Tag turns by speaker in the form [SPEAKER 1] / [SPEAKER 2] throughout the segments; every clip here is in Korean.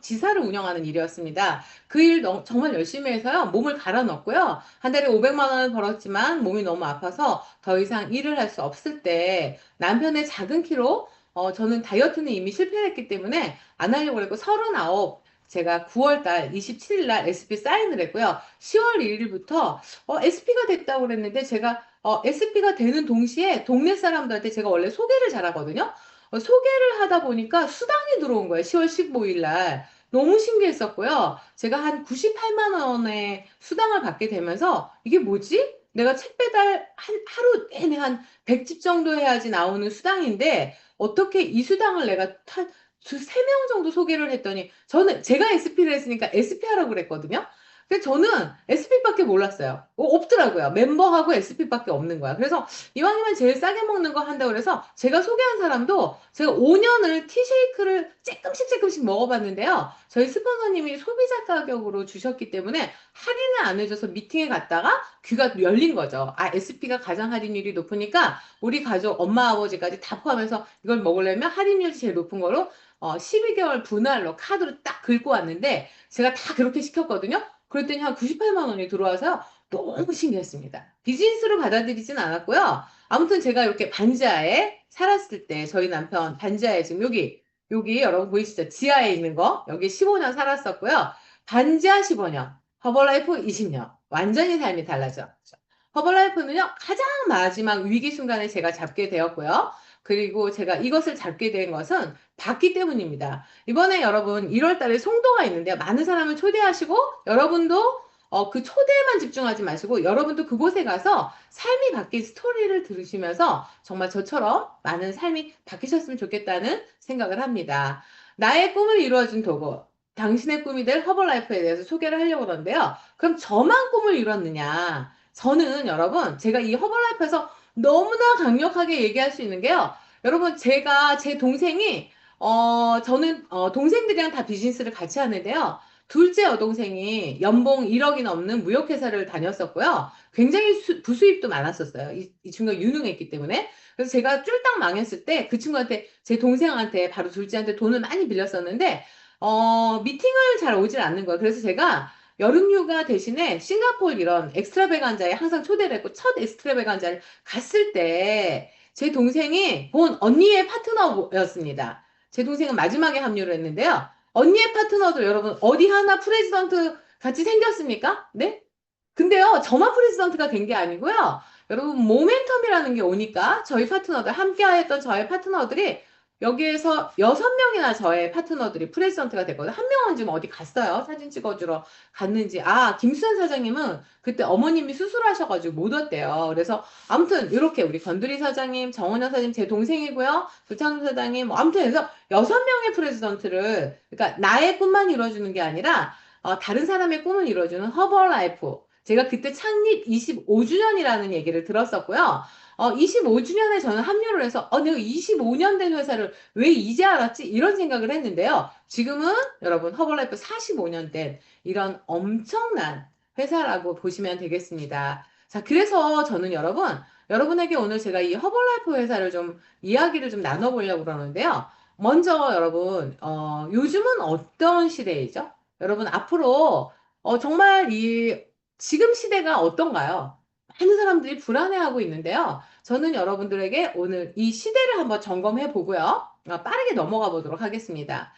[SPEAKER 1] 지사를 운영하는 일이었습니다. 그 일 정말 열심히 해서요. 몸을 갈아 넣었고요. 한 달에 500만 원을 벌었지만 몸이 너무 아파서 더 이상 일을 할 수 없을 때 남편의 작은 키로 저는 다이어트는 이미 실패했기 때문에 안 하려고 했고 39 제가 9월 달 27일 날 SP 사인을 했고요. 10월 1일부터 SP가 됐다고 그랬는데 제가 SP가 되는 동시에 동네 사람들한테 제가 원래 소개를 잘하거든요. 소개를 하다 보니까 수당이 들어온 거예요. 10월 15일 날. 너무 신기했었고요. 제가 한 98만 원의 수당을 받게 되면서 이게 뭐지? 내가 책 배달 하루 내내 한 100집 정도 해야지 나오는 수당인데 어떻게 이 수당을 내가 두세 명 정도 소개를 했더니 저는 제가 SP를 했으니까 SP 하라고 그랬거든요. 근데 저는 SP밖에 몰랐어요. 없더라고요. 멤버하고 SP밖에 없는 거야. 그래서 이왕이면 제일 싸게 먹는 거 한다고 그래서 제가 소개한 사람도 제가 5년을 티쉐이크를 조금씩 먹어봤는데요. 저희 스폰서님이 소비자 가격으로 주셨기 때문에 할인을 안 해줘서 미팅에 갔다가 귀가 열린 거죠. 아, SP가 가장 할인율이 높으니까 우리 가족 엄마 아버지까지 다 포함해서 이걸 먹으려면 할인율이 제일 높은 거로 12개월 분할로 카드로 딱 긁고 왔는데 제가 다 그렇게 시켰거든요. 그랬더니 한 98만 원이 들어와서요. 너무 신기했습니다. 비즈니스로 받아들이진 않았고요. 아무튼 제가 이렇게 반지하에 살았을 때 저희 남편 반지하에 지금 여기 여러분 보이시죠? 지하에 있는 거 여기 15년 살았었고요. 반지하 15년, 허벌라이프 20년. 완전히 삶이 달라졌죠. 허벌라이프는요, 가장 마지막 위기 순간에 제가 잡게 되었고요. 그리고 제가 이것을 잡게 된 것은 봤기 때문입니다. 이번에 여러분 1월 달에 송도가 있는데요. 많은 사람을 초대하시고 여러분도 그 초대에만 집중하지 마시고 여러분도 그곳에 가서 삶이 바뀐 스토리를 들으시면서 정말 저처럼 많은 삶이 바뀌셨으면 좋겠다는 생각을 합니다. 나의 꿈을 이루어준 도구, 당신의 꿈이 될 허벌라이프에 대해서 소개를 하려고 그러는데요. 그럼 저만 꿈을 이뤘느냐? 저는 여러분 제가 이 허벌라이프에서 너무나 강력하게 얘기할 수 있는 게요. 여러분 제가 제 동생이 저는 동생들이랑 다 비즈니스를 같이 하는데요. 둘째 여동생이 연봉 1억이 넘는 무역회사를 다녔었고요. 굉장히 부수입도 많았었어요. 이 친구가 유능했기 때문에. 그래서 제가 쫄딱 망했을 때 그 친구한테, 제 동생한테, 바로 둘째한테 돈을 많이 빌렸었는데, 미팅을 잘 오질 않는 거예요. 그래서 제가 여름휴가 대신에 싱가포르 이런 엑스트라베간자에 항상 초대를 했고, 첫 엑스트라베간자를 갔을 때, 제 동생이 본 언니의 파트너였습니다. 제 동생은 마지막에 합류를 했는데요. 언니의 파트너도 여러분 어디 하나 프레지던트 같이 생겼습니까? 네? 근데요, 저만 프레지던트가 된 게 아니고요. 여러분, 모멘텀이라는 게 오니까 저희 파트너들, 함께 했던 저의 파트너들이 여기에서 6명이나 저의 파트너들이 프레지던트가 됐거든요. 한 명은 지금 어디 갔어요. 사진 찍어주러 갔는지. 아, 김수현 사장님은 그때 어머님이 수술하셔가지고 못 왔대요. 그래서 아무튼 이렇게 우리 건드리 사장님, 정원영 사장님 제 동생이고요. 조창수 사장님, 뭐 아무튼 해서 6명의 프레지던트를, 그러니까 나의 꿈만 이루어주는 게 아니라 다른 사람의 꿈을 이루어주는 허버라이프. 제가 그때 창립 25주년이라는 얘기를 들었었고요. 25주년에 저는 합류를 해서, 내가 25년 된 회사를 왜 이제 알았지? 이런 생각을 했는데요. 지금은 여러분, 허벌라이프 45년 된 이런 엄청난 회사라고 보시면 되겠습니다. 자, 그래서 저는 여러분에게 오늘 제가 이 허벌라이프 회사를 좀 이야기를 좀 나눠보려고 그러는데요. 먼저 여러분, 요즘은 어떤 시대이죠? 여러분, 앞으로, 정말 지금 시대가 어떤가요? 많은 사람들이 불안해하고 있는데요. 저는 여러분들에게 오늘 이 시대를 한번 점검해 보고요. 빠르게 넘어가 보도록 하겠습니다.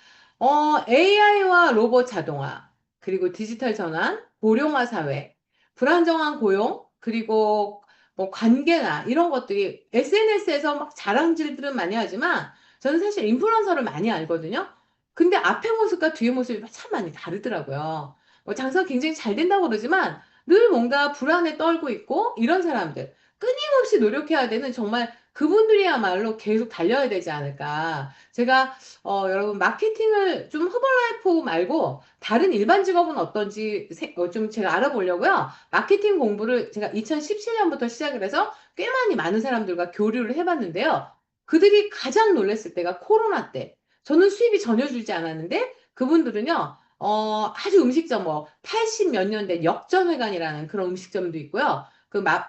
[SPEAKER 1] AI와 로봇 자동화, 그리고 디지털 전환, 고령화 사회, 불안정한 고용, 그리고 뭐 관계나 이런 것들이 SNS에서 막 자랑질들은 많이 하지만 저는 사실 인플루언서를 많이 알거든요. 근데 앞의 모습과 뒤의 모습이 참 많이 다르더라고요. 뭐 장사가 굉장히 잘 된다고 그러지만 늘 뭔가 불안에 떨고 있고 이런 사람들 끊임없이 노력해야 되는 정말 그분들이야말로 계속 달려야 되지 않을까. 제가 여러분 마케팅을 좀 허벌라이프 말고 다른 일반 직업은 어떤지 좀 제가 알아보려고요. 마케팅 공부를 제가 2017년부터 시작을 해서 꽤 많은 사람들과 교류를 해봤는데요. 그들이 가장 놀랐을 때가 코로나 때. 저는 수입이 전혀 줄지 않았는데 그분들은요. 아주 음식점 80 몇 년 된 역전회관이라는 그런 음식점도 있고요.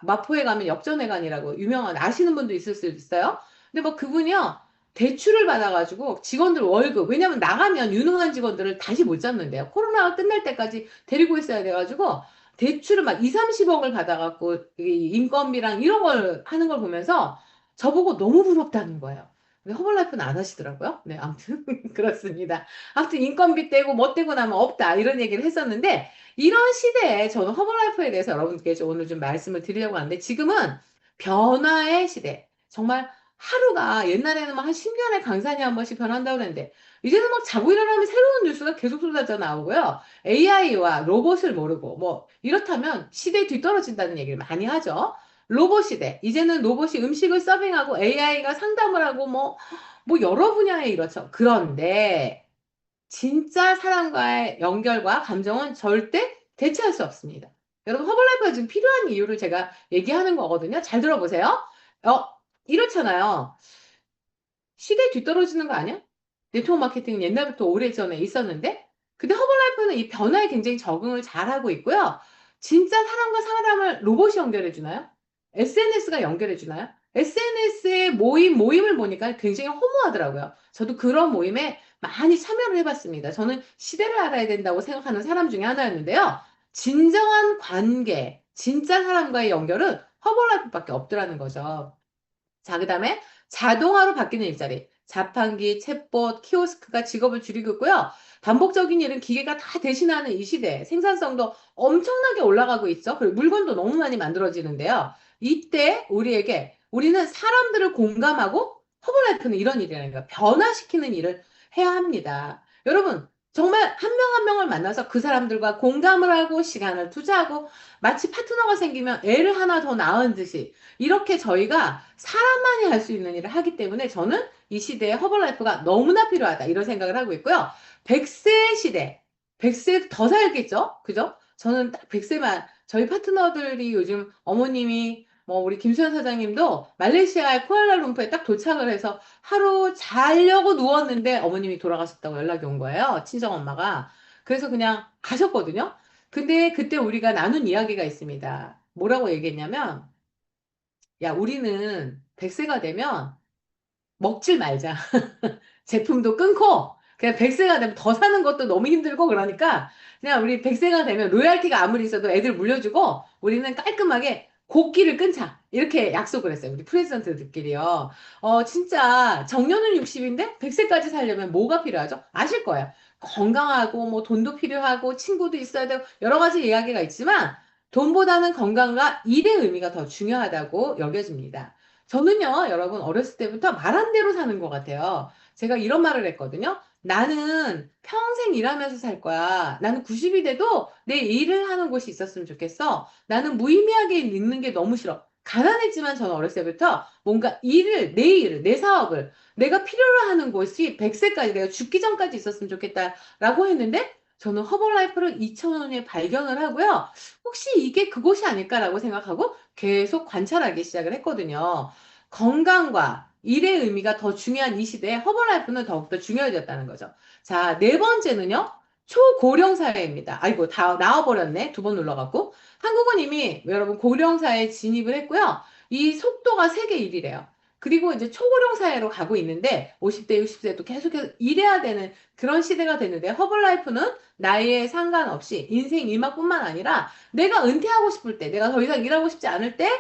[SPEAKER 1] 마포에 가면 역전회관이라고 유명한 아시는 분도 있을 수 있어요. 근데 뭐 그분이요. 대출을 받아가지고 직원들 월급, 왜냐면 나가면 유능한 직원들을 다시 못 잡는데요. 코로나가 끝날 때까지 데리고 있어야 돼가지고 대출을 막 2, 30억을 받아갖고 이 인건비랑 이런 걸 하는 걸 보면서 저보고 너무 부럽다는 거예요. 근데 허벌라이프는 안 하시더라고요. 네, 아무튼 그렇습니다. 아무튼 인건비 떼고 뭐 떼고 나면 없다 이런 얘기를 했었는데 이런 시대에 저는 허벌라이프에 대해서 여러분께 오늘 좀 말씀을 드리려고 하는데 지금은 변화의 시대. 정말 하루가 옛날에는 막 한 10년에 강산이 한 번씩 변한다고 그랬는데 이제는 막 자고 일어나면 새로운 뉴스가 계속 쏟아져 나오고요. AI와 로봇을 모르고 뭐 이렇다면 시대에 뒤떨어진다는 얘기를 많이 하죠. 로봇 시대. 이제는 로봇이 음식을 서빙하고 AI가 상담을 하고 뭐 여러 분야에 이렇죠. 그런데 진짜 사람과의 연결과 감정은 절대 대체할 수 없습니다. 여러분, 허블라이프가 지금 필요한 이유를 제가 얘기하는 거거든요. 잘 들어보세요. 어, 이렇잖아요. 시대에 뒤떨어지는 거 아니야? 네트워크 마케팅은 옛날부터 오래전에 있었는데, 근데 허블라이프는 이 변화에 굉장히 적응을 잘하고 있고요. 진짜 사람과 사람을 로봇이 연결해 주나요? SNS가 연결해 주나요? SNS의 모임을 보니까 굉장히 허무하더라고요. 저도 그런 모임에 많이 참여를 해봤습니다. 저는 시대를 알아야 된다고 생각하는 사람 중에 하나였는데요. 진정한 관계, 진짜 사람과의 연결은 허블라이프밖에 없더라는 거죠. 자, 그 다음에 자동화로 바뀌는 일자리. 자판기, 챗봇, 키오스크가 직업을 줄이고 있고요. 반복적인 일은 기계가 다 대신하는 이 시대. 생산성도 엄청나게 올라가고 있죠. 그리고 물건도 너무 많이 만들어지는데요. 이때 우리는 사람들을 공감하고 허블라이프는 이런 일이라는 거예요. 변화시키는 일을 해야 합니다. 여러분, 정말 한 명 한 명을 만나서 그 사람들과 공감을 하고 시간을 투자하고 마치 파트너가 생기면 애를 하나 더 낳은 듯이 이렇게 저희가 사람만이 할 수 있는 일을 하기 때문에 저는 이 시대에 허벌라이프가 너무나 필요하다 이런 생각을 하고 있고요. 100세 시대, 100세 더 살겠죠? 그죠? 저는 딱 100세만 저희 파트너들이 요즘 어머님이 뭐 우리 김수현 사장님도 말레이시아의 쿠알라룸푸르에 딱 도착을 해서 하루 자려고 누웠는데 어머님이 돌아가셨다고 연락이 온 거예요. 친정 엄마가. 그래서 그냥 가셨거든요. 근데 그때 우리가 나눈 이야기가 있습니다. 뭐라고 얘기했냐면 야, 우리는 100세가 되면 먹질 말자. 제품도 끊고, 그냥 100세가 되면 더 사는 것도 너무 힘들고 그러니까, 그냥 우리 100세가 되면 로얄티가 아무리 있어도 애들 물려주고, 우리는 깔끔하게 곡기를 끊자. 이렇게 약속을 했어요. 우리 프레지던트들끼리요. 진짜 정년은 60인데 100세까지 살려면 뭐가 필요하죠? 아실 거예요. 건강하고, 뭐 돈도 필요하고, 친구도 있어야 되고, 여러 가지 이야기가 있지만, 돈보다는 건강과 일의 의미가 더 중요하다고 여겨집니다. 저는요, 여러분, 어렸을 때부터 말한 대로 사는 것 같아요. 제가 이런 말을 했거든요. 나는 평생 일하면서 살 거야. 나는 90이 돼도 내 일을 하는 곳이 있었으면 좋겠어. 나는 무의미하게 있는 게 너무 싫어. 가난했지만 저는 어렸을 때부터 뭔가 내 일을, 내 사업을, 내가 필요로 하는 곳이 100세까지, 내가 죽기 전까지 있었으면 좋겠다라고 했는데, 저는 허벌라이프를 2000년에 발견을 하고요. 혹시 이게 그곳이 아닐까라고 생각하고 계속 관찰하기 시작을 했거든요. 건강과 일의 의미가 더 중요한 이 시대에 허벌라이프는 더욱더 중요해졌다는 거죠. 자, 네 번째는요. 초고령 사회입니다. 아이고, 다 나와버렸네. 두 번 눌러갖고. 한국은 이미 여러분 고령 사회에 진입을 했고요. 이 속도가 세계 1위래요. 그리고 이제 초고령 사회로 가고 있는데 50대, 60대도 계속해서 일해야 되는 그런 시대가 됐는데 허벌라이프는 나이에 상관없이 인생 일막뿐만 아니라 내가 은퇴하고 싶을 때, 내가 더 이상 일하고 싶지 않을 때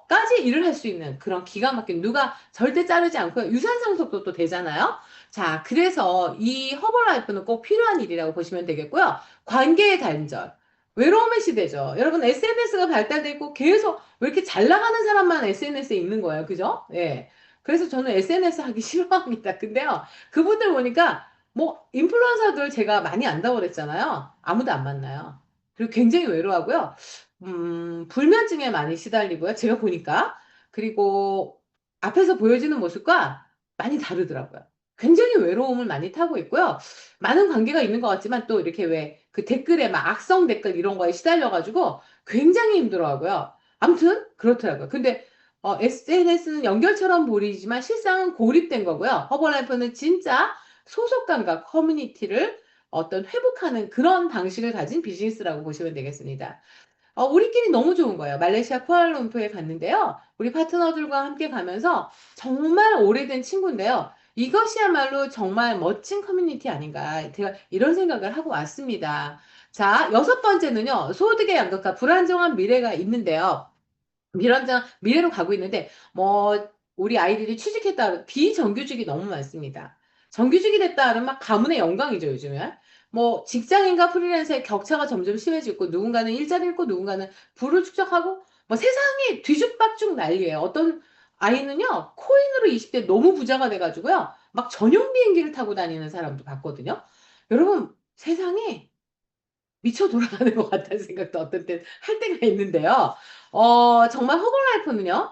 [SPEAKER 1] 까지 일을 할 수 있는 그런 기가 막힌 누가 절대 자르지 않고 유산 상속도 또 되잖아요. 자, 그래서 이 허벌라이프는 꼭 필요한 일이라고 보시면 되겠고요. 관계의 단절. 외로움의 시대죠. 여러분, SNS가 발달돼 있고 계속 왜 이렇게 잘 나가는 사람만 SNS에 있는 거예요. 그죠? 예. 그래서 저는 SNS 하기 싫어합니다. 근데요, 그분들 보니까 뭐, 인플루언서들 제가 많이 안다고 그랬잖아요. 아무도 안 만나요. 그리고 굉장히 외로워하고요. 불면증에 많이 시달리고요. 제가 보니까. 그리고 앞에서 보여지는 모습과 많이 다르더라고요. 굉장히 외로움을 많이 타고 있고요. 많은 관계가 있는 것 같지만 또 이렇게 왜 그 댓글에 막 악성 댓글 이런 거에 시달려가지고 굉장히 힘들어하고요. 아무튼 그렇더라고요. 근데 SNS는 연결처럼 보이지만 실상은 고립된 거고요. 허버라이프는 진짜 소속감과 커뮤니티를 어떤 회복하는 그런 방식을 가진 비즈니스라고 보시면 되겠습니다. 우리끼리 너무 좋은 거예요. 말레이시아 쿠알라룸푸르에 갔는데요. 우리 파트너들과 함께 가면서 정말 오래된 친구인데요. 이것이야말로 정말 멋진 커뮤니티 아닌가. 제가 이런 생각을 하고 왔습니다. 자, 여섯 번째는요. 소득의 양극화, 불안정한 미래가 있는데요. 미래로 가고 있는데, 우리 아이들이 취직했다, 비정규직이 너무 많습니다. 정규직이 됐다 하면 막 가문의 영광이죠, 요즘에. 직장인과 프리랜서의 격차가 점점 심해지고, 누군가는 일자리 잃고, 누군가는 부를 축적하고, 세상이 뒤죽박죽 난리예요. 어떤 아이는요, 코인으로 20대 너무 부자가 돼가지고요, 막 전용 비행기를 타고 다니는 사람도 봤거든요. 여러분, 세상이 미쳐 돌아가는 것 같다는 생각도 어떤 때 할 때가 있는데요. 정말 허벌라이프는요,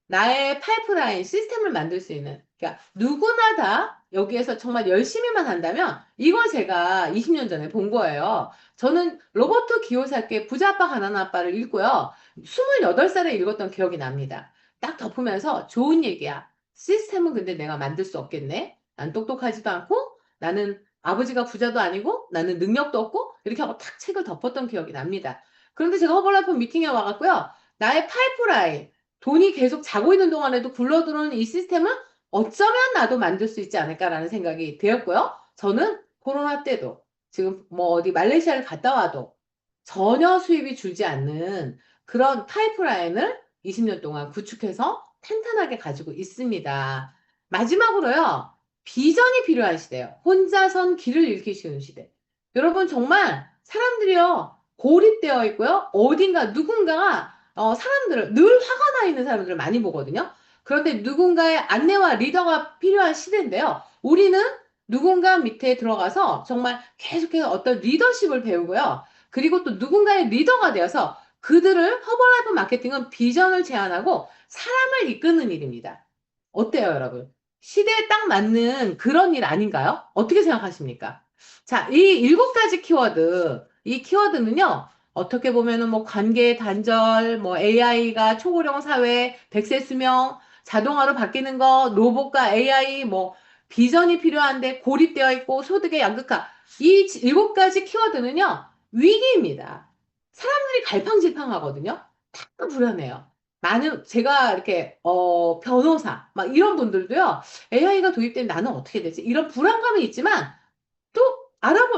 [SPEAKER 1] 나의 파이프라인 시스템을 만들 수 있는, 그러니까 누구나 다 여기에서 정말 열심히만 한다면, 이걸 제가 20년 전에 본 거예요. 저는 로버트 기요사키의 부자 아빠 가난한 아빠를 읽고요. 28살에 읽었던 기억이 납니다. 딱 덮으면서 좋은 얘기야. 시스템은 근데 내가 만들 수 없겠네. 난 똑똑하지도 않고, 나는 아버지가 부자도 아니고, 나는 능력도 없고, 이렇게 하고 탁 책을 덮었던 기억이 납니다. 그런데 제가 허벌라이프 미팅에 와갖고요. 나의 파이프라인, 돈이 계속 자고 있는 동안에도 굴러들어오는 이 시스템을 어쩌면 나도 만들 수 있지 않을까라는 생각이 되었고요. 저는 코로나 때도 지금 어디 말레이시아를 갔다 와도 전혀 수입이 줄지 않는 그런 파이프라인을 20년 동안 구축해서 탄탄하게 가지고 있습니다. 마지막으로요. 비전이 필요한 시대예요. 혼자선 길을 잃기 쉬운 시대. 여러분 정말 사람들이요. 고립되어 있고요. 어딘가 누군가가 사람들을 늘 화가 나 있는 사람들을 많이 보거든요. 그런데 누군가의 안내와 리더가 필요한 시대인데요. 우리는 누군가 밑에 들어가서 정말 계속해서 어떤 리더십을 배우고요. 그리고 또 누군가의 리더가 되어서 그들을 허벌라이프 마케팅은 비전을 제안하고 사람을 이끄는 일입니다. 어때요, 여러분? 시대에 딱 맞는 그런 일 아닌가요? 어떻게 생각하십니까? 자, 이 일곱 가지 키워드, 이 키워드는요, 어떻게 보면은 관계 단절, AI가 초고령 사회, 100세 수명, 자동화로 바뀌는 거, 로봇과 AI, 비전이 필요한데 고립되어 있고 소득의 양극화. 이 일곱 가지 키워드는요, 위기입니다. 사람들이 갈팡질팡하거든요. 다 불안해요. 제가 이렇게, 변호사, 막 이런 분들도요, AI가 도입되면 나는 어떻게 되지? 이런 불안감이 있지만, 또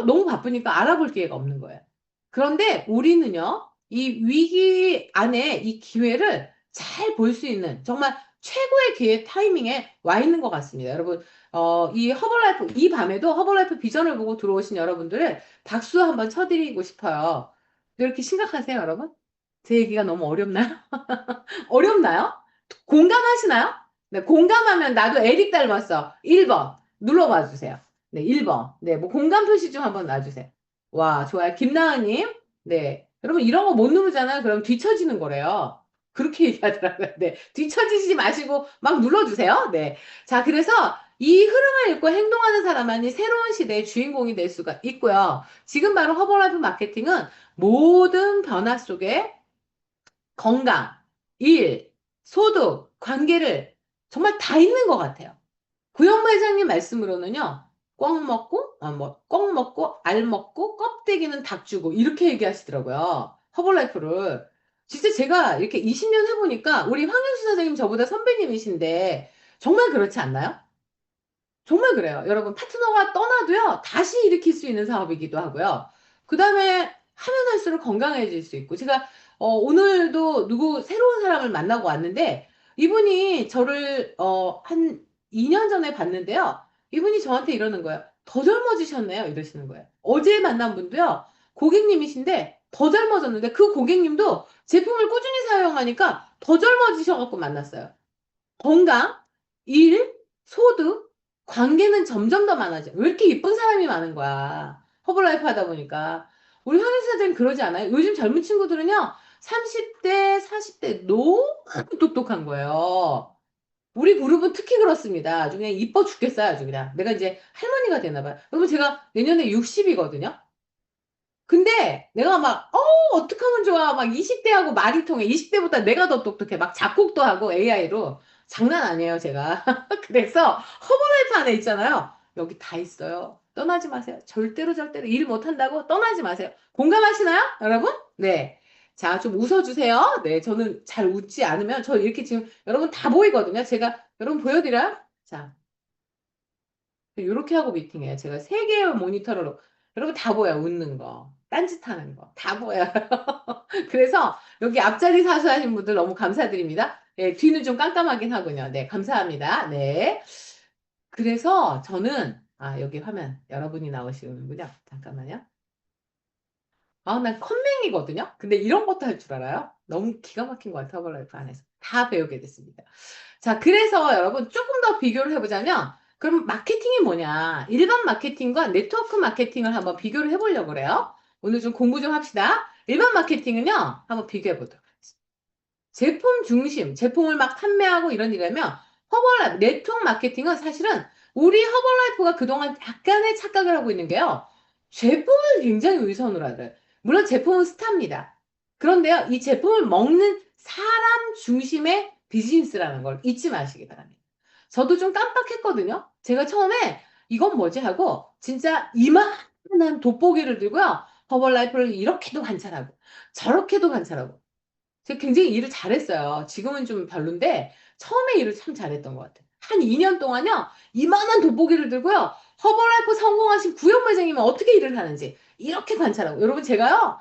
[SPEAKER 1] 너무 바쁘니까 알아볼 기회가 없는 거예요. 그런데 우리는요, 이 위기 안에 이 기회를 잘 볼 수 있는 정말 최고의 기회 타이밍에 와 있는 것 같습니다. 여러분, 이 허벌라이프, 이 밤에도 허벌라이프 비전을 보고 들어오신 여러분들을 박수 한번 쳐드리고 싶어요. 이렇게 심각하세요, 여러분? 제 얘기가 너무 어렵나요? 어렵나요? 공감하시나요? 네, 공감하면 나도 에릭 닮았어. 1번 눌러봐 주세요. 네, 1번. 네, 공감 표시 좀 한번 놔주세요. 와, 좋아요. 김나은님. 네. 여러분, 이런 거 못 누르잖아요. 그럼 뒤처지는 거래요. 그렇게 얘기하더라고요. 네. 뒤처지지 마시고 막 눌러주세요. 네. 자, 그래서 이 흐름을 읽고 행동하는 사람만이 새로운 시대의 주인공이 될 수가 있고요. 지금 바로 허벌라이프 마케팅은 모든 변화 속에 건강, 일, 소득, 관계를 정말 다 있는 것 같아요. 구영모 회장님 말씀으로는요, 꿩 먹고, 알 먹고, 껍데기는 닭 주고, 이렇게 얘기하시더라고요. 허벌라이프를. 진짜 제가 이렇게 20년 해보니까, 우리 황현수 사장님 저보다 선배님이신데, 정말 그렇지 않나요? 정말 그래요. 여러분, 파트너가 떠나도요, 다시 일으킬 수 있는 사업이기도 하고요. 그 다음에 하면 할수록 건강해질 수 있고, 제가, 오늘도 새로운 사람을 만나고 왔는데, 이분이 저를, 한 2년 전에 봤는데요. 이분이 저한테 이러는 거예요. 더 젊어지셨네요. 이러시는 거예요. 어제 만난 분도요, 고객님이신데, 더 젊어졌는데, 그 고객님도 제품을 꾸준히 사용하니까 더 젊어지셔갖고 만났어요. 건강, 일, 소득, 관계는 점점 더 많아져. 왜 이렇게 이쁜 사람이 많은 거야? 허블라이프 하다 보니까. 우리 한의사들은 그러지 않아요? 요즘 젊은 친구들은요, 30대, 40대 너무 똑똑한 거예요. 우리 그룹은 특히 그렇습니다. 아주 그냥 이뻐 죽겠어요. 아주 그냥. 내가 이제 할머니가 되나 봐요. 여러분 제가 내년에 60이거든요. 근데 내가 어떡하면 좋아. 막 20대하고 말이 통해. 20대보다 내가 더 똑똑해. 막 작곡도 하고 AI로. 장난 아니에요, 제가. 그래서 허벌라이프 안에 있잖아요. 여기 다 있어요. 떠나지 마세요. 절대로 절대로 일 못한다고 떠나지 마세요. 공감하시나요, 여러분? 네. 자, 좀 웃어주세요. 네, 저는 잘 웃지 않으면, 저 이렇게 지금 여러분 다 보이거든요. 제가, 여러분 보여드려요? 자, 이렇게 하고 미팅해요. 제가 세 개의 모니터로, 여러분 다 보여요. 웃는 거, 딴짓하는 거, 다 보여요. 그래서 여기 앞자리 사수하신 분들 너무 감사드립니다. 네, 뒤는 좀 깜깜하긴 하군요. 네, 감사합니다. 네. 그래서 저는, 아, 여기 화면, 여러분이 나오시는군요. 잠깐만요. 아, 난 컴맹이거든요? 근데 이런 것도 할 줄 알아요? 너무 기가 막힌 것 같아요, 허벌라이프 안에서. 다 배우게 됐습니다. 자, 그래서 여러분 조금 더 비교를 해보자면, 그럼 마케팅이 뭐냐? 일반 마케팅과 네트워크 마케팅을 한번 비교를 해보려고 그래요. 오늘 좀 공부 좀 합시다. 일반 마케팅은요, 한번 비교해보도록 하겠습니다. 제품 중심, 제품을 막 판매하고 이런 일이라면 허벌라이프, 네트워크 마케팅은 사실은 우리 허벌라이프가 그동안 약간의 착각을 하고 있는 게요. 제품을 굉장히 우선으로 하더라고요. 물론 제품은 스타입니다. 그런데요, 이 제품을 먹는 사람 중심의 비즈니스라는 걸 잊지 마시기 바랍니다. 저도 좀 깜빡했거든요. 제가 처음에 이건 뭐지 하고 진짜 이만한 돋보기를 들고요. 허벌라이프를 이렇게도 관찰하고 저렇게도 관찰하고 제가 굉장히 일을 잘했어요. 지금은 좀 별론데 처음에 일을 참 잘했던 것 같아요. 한 2년 동안요. 이만한 돋보기를 들고요. 허벌라이프 성공하신 구역 매장이면 어떻게 일을 하는지 이렇게 관찰하고 여러분 제가요.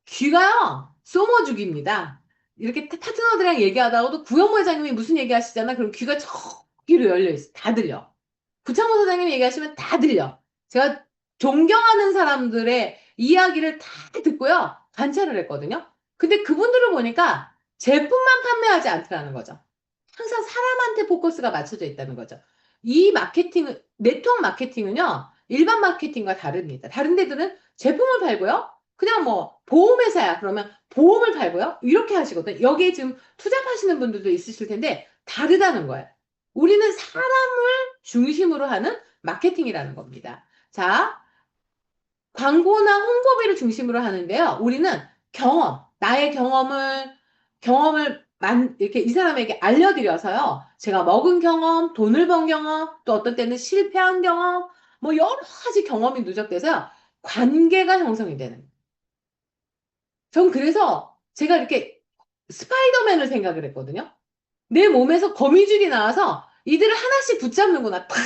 [SPEAKER 1] 귀가요. 소머죽입니다. 이렇게 파트너들이랑 얘기하다가도 구역 매장님이 무슨 얘기하시잖아. 그럼 귀가 저기로 열려 있어. 다 들려. 구창모 사장님 얘기하시면 다 들려. 제가 존경하는 사람들의 이야기를 다 듣고요. 관찰을 했거든요. 근데 그분들을 보니까 제품만 판매하지 않더라는 거죠. 항상 사람한테 포커스가 맞춰져 있다는 거죠. 이 마케팅은, 네트워크 마케팅은요, 일반 마케팅과 다릅니다. 다른 데들은 제품을 팔고요. 그냥 뭐, 보험회사야. 그러면 보험을 팔고요. 이렇게 하시거든요. 여기에 지금 투잡하시는 분들도 있으실 텐데, 다르다는 거예요. 우리는 사람을 중심으로 하는 마케팅이라는 겁니다. 자, 광고나 홍보비를 중심으로 하는데요. 우리는 경험, 나의 경험을 이렇게 이 사람에게 알려드려서요. 제가 먹은 경험, 돈을 번 경험, 또 어떤 때는 실패한 경험, 뭐 여러 가지 경험이 누적돼서 관계가 형성이 되는. 전 그래서 제가 이렇게 스파이더맨을 생각을 했거든요. 내 몸에서 거미줄이 나와서 이들을 하나씩 붙잡는구나. 탁!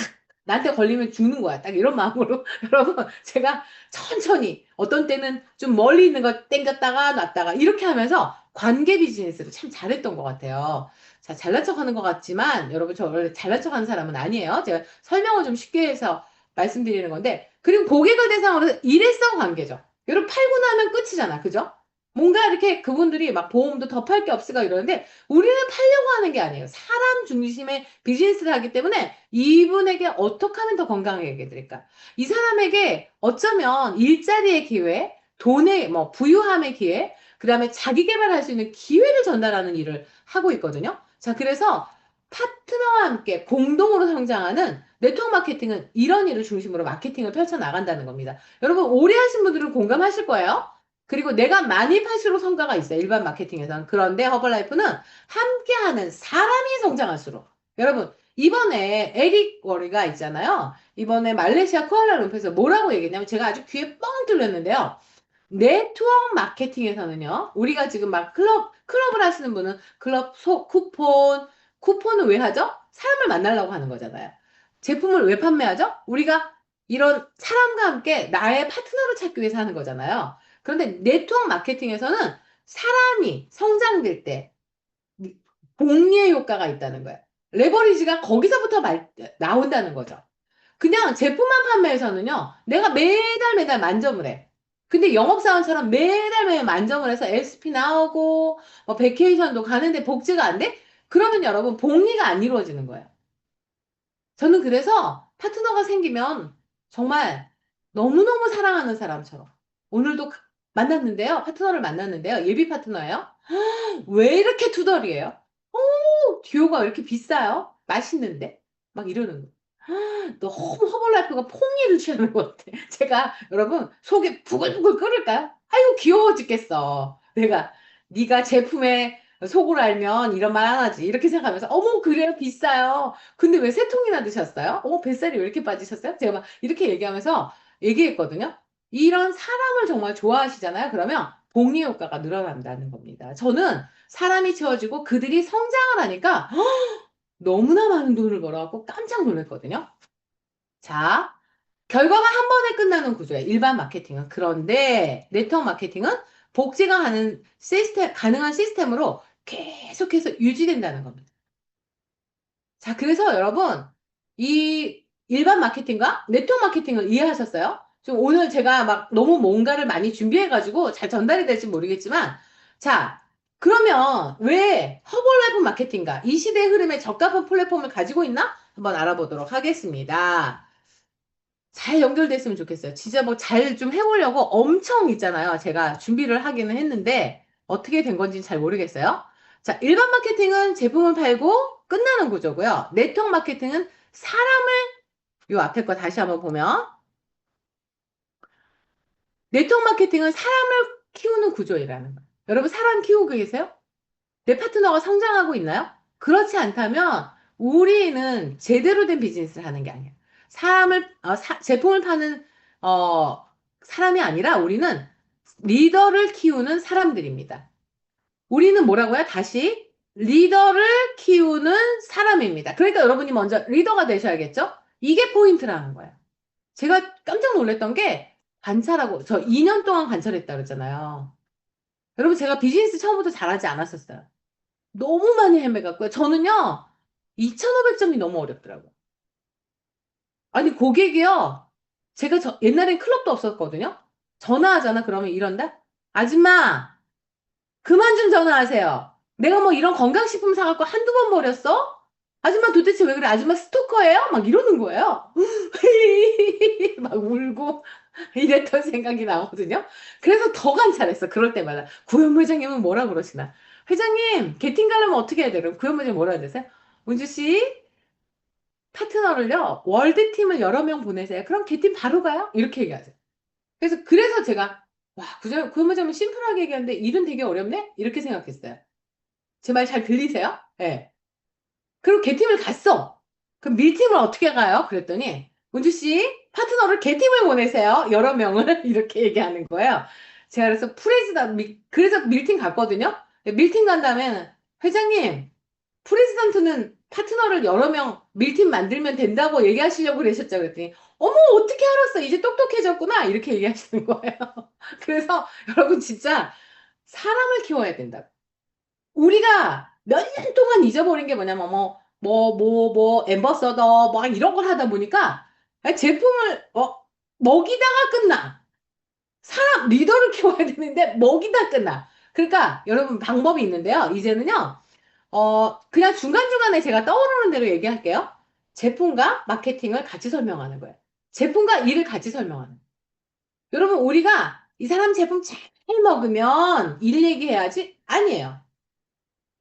[SPEAKER 1] 나한테 걸리면 죽는 거야. 딱 이런 마음으로. 여러분, 제가 천천히 어떤 때는 좀 멀리 있는 거 땡겼다가 놨다가 이렇게 하면서 관계 비즈니스를 참 잘했던 것 같아요. 자, 잘난 척 하는 것 같지만 여러분, 저 원래 잘난 척 하는 사람은 아니에요. 제가 설명을 좀 쉽게 해서 말씀드리는 건데. 그리고 고객을 대상으로 해서 일회성 관계죠. 여러분, 팔고 나면 끝이잖아. 그죠? 뭔가 이렇게 그분들이 막 보험도 더 팔 게 없을까 이러는데 우리는 팔려고 하는 게 아니에요. 사람 중심의 비즈니스를 하기 때문에 이분에게 어떻게 하면 더 건강하게 해드릴까? 이 사람에게 어쩌면 일자리의 기회, 돈의 뭐 부유함의 기회, 그다음에 자기 개발할 수 있는 기회를 전달하는 일을 하고 있거든요. 자, 그래서 파트너와 함께 공동으로 성장하는 네트워크 마케팅은 이런 일을 중심으로 마케팅을 펼쳐 나간다는 겁니다. 여러분 오래 하신 분들은 공감하실 거예요. 그리고 내가 많이 팔수록 성과가 있어요. 일반 마케팅에서는. 그런데 허벌라이프는 함께하는 사람이 성장할수록. 여러분, 이번에 에릭 워리가 있잖아요. 이번에 말레이시아 쿠알라룸푸르에서 뭐라고 얘기했냐면 제가 아주 귀에 뻥 뚫렸는데요. 네트워크 마케팅에서는요, 우리가 지금 막 클럽을 하시는 분은 클럽 쿠폰을 왜 하죠? 사람을 만나려고 하는 거잖아요. 제품을 왜 판매하죠? 우리가 이런 사람과 함께 나의 파트너를 찾기 위해서 하는 거잖아요. 그런데 네트워크 마케팅에서는 사람이 성장될 때 복리의 효과가 있다는 거예요. 레버리지가 거기서부터 나온다는 거죠. 그냥 제품만 판매해서는요, 내가 매달 매달 만점을 해. 근데 영업사원처럼 매달 매달 만점을 해서 SP 나오고, 뭐, 베케이션도 가는데 복지가 안 돼? 그러면 여러분, 복리가 안 이루어지는 거예요. 저는 그래서 파트너가 생기면 정말 너무너무 사랑하는 사람처럼. 오늘도 만났는데요. 파트너를 만났는데요. 예비 파트너예요. 왜 이렇게 투덜이에요? 듀오가 왜 이렇게 비싸요? 맛있는데? 막 이러는 거. 너무 허벌라이프가 퐁이를 취하는 것 같아. 제가 여러분 속에 부글부글 끓을까요? 아이고 귀여워 죽겠어. 내가 네가 제품의 속을 알면 이런 말 안 하지. 이렇게 생각하면서 어머 그래요 비싸요. 근데 왜 세 통이나 드셨어요? 어머 뱃살이 왜 이렇게 빠지셨어요? 제가 막 이렇게 얘기하면서 얘기했거든요. 이런 사람을 정말 좋아하시잖아요. 그러면 복리 효과가 늘어난다는 겁니다. 저는 사람이 채워지고 그들이 성장을 하니까 너무나 많은 돈을 벌어갖고 깜짝 놀랐거든요. 자, 결과가 한 번에 끝나는 구조예요. 일반 마케팅은. 그런데 네트워크 마케팅은 복제가 가능한 시스템으로 계속해서 유지된다는 겁니다. 자, 그래서 여러분, 이 일반 마케팅과 네트워크 마케팅을 이해하셨어요? 좀 오늘 제가 막 너무 뭔가를 많이 준비해가지고 잘 전달이 될지 모르겠지만, 자, 그러면 왜 허벌라이프 마케팅가 이 시대의 흐름에 적합한 플랫폼을 가지고 있나? 한번 알아보도록 하겠습니다. 잘 연결됐으면 좋겠어요. 진짜 뭐 잘 좀 해보려고 엄청 있잖아요. 제가 준비를 하기는 했는데 어떻게 된 건지는 잘 모르겠어요. 자, 일반 마케팅은 제품을 팔고 끝나는 구조고요. 네트워크 마케팅은 요 앞에 거 다시 한번 보면 네트워크 마케팅은 사람을 키우는 구조이라는 거예요. 여러분 사람 키우고 계세요? 내 파트너가 성장하고 있나요? 그렇지 않다면 우리는 제대로 된 비즈니스를 하는 게 아니에요. 제품을 파는, 어, 사람이 아니라 우리는 리더를 키우는 사람들입니다. 우리는 뭐라고요? 다시, 리더를 키우는 사람입니다. 그러니까 여러분이 먼저 리더가 되셔야겠죠? 이게 포인트라는 거예요. 제가 깜짝 놀랐던 게 관찰하고, 저 2년 동안 관찰했다 그랬잖아요. 여러분 제가 비즈니스 처음부터 잘하지 않았었어요. 너무 많이 헤매갔고요. 저는요, 2,500점이 너무 어렵더라고요. 아니, 고객이요. 옛날엔 클럽도 없었거든요. 전화하잖아. 그러면 이런다? 아줌마, 그만 좀 전화하세요. 내가 뭐 이런 건강식품 사갖고 한두 번 버렸어? 아줌마 도대체 왜 그래? 아줌마 스토커예요? 막 이러는 거예요. 막 울고 이랬던 생각이 나거든요. 그래서 더 관찰했어. 그럴 때마다. 구현무 회장님은 뭐라 그러시나? 회장님, 게팅 가려면 어떻게 해야 돼요? 그럼 구현무 회장님 뭐라 그러세요? 은주 씨, 파트너를요, 월드팀을 여러 명 보내세요. 그럼 걔팀 바로 가요? 이렇게 얘기하세요. 그래서 제가, 와, 구현무장님 심플하게 얘기하는데 일은 되게 어렵네? 이렇게 생각했어요. 제 말 잘 들리세요? 예. 네. 그리고 걔팀을 갔어. 그럼 밀팀을 어떻게 가요? 그랬더니, 은주씨, 파트너를 걔팀을 보내세요. 여러 명을. 이렇게 얘기하는 거예요. 제가 그래서 밀팀 갔거든요. 밀팀 간 다음에, 회장님, 프레지던트는 파트너를 여러 명 밀팀 만들면 된다고 얘기하시려고 그러셨죠. 그랬더니, 어머, 어떻게 알았어? 이제 똑똑해졌구나. 이렇게 얘기하시는 거예요. 그래서 여러분 진짜 사람을 키워야 된다. 우리가 몇 년 동안 잊어버린 게 뭐냐면, 엠버서더, 막 이런 걸 하다 보니까 제품을, 먹이다가 끝나. 리더를 키워야 되는데 먹이다 끝나. 그러니까 여러분 방법이 있는데요. 이제는요. 그냥 중간중간에 제가 떠오르는 대로 얘기할게요. 제품과 마케팅을 같이 설명하는 거예요. 제품과 일을 같이 설명하는 거예요. 여러분, 우리가 이 사람 제품 잘 먹으면 일 얘기해야지? 아니에요.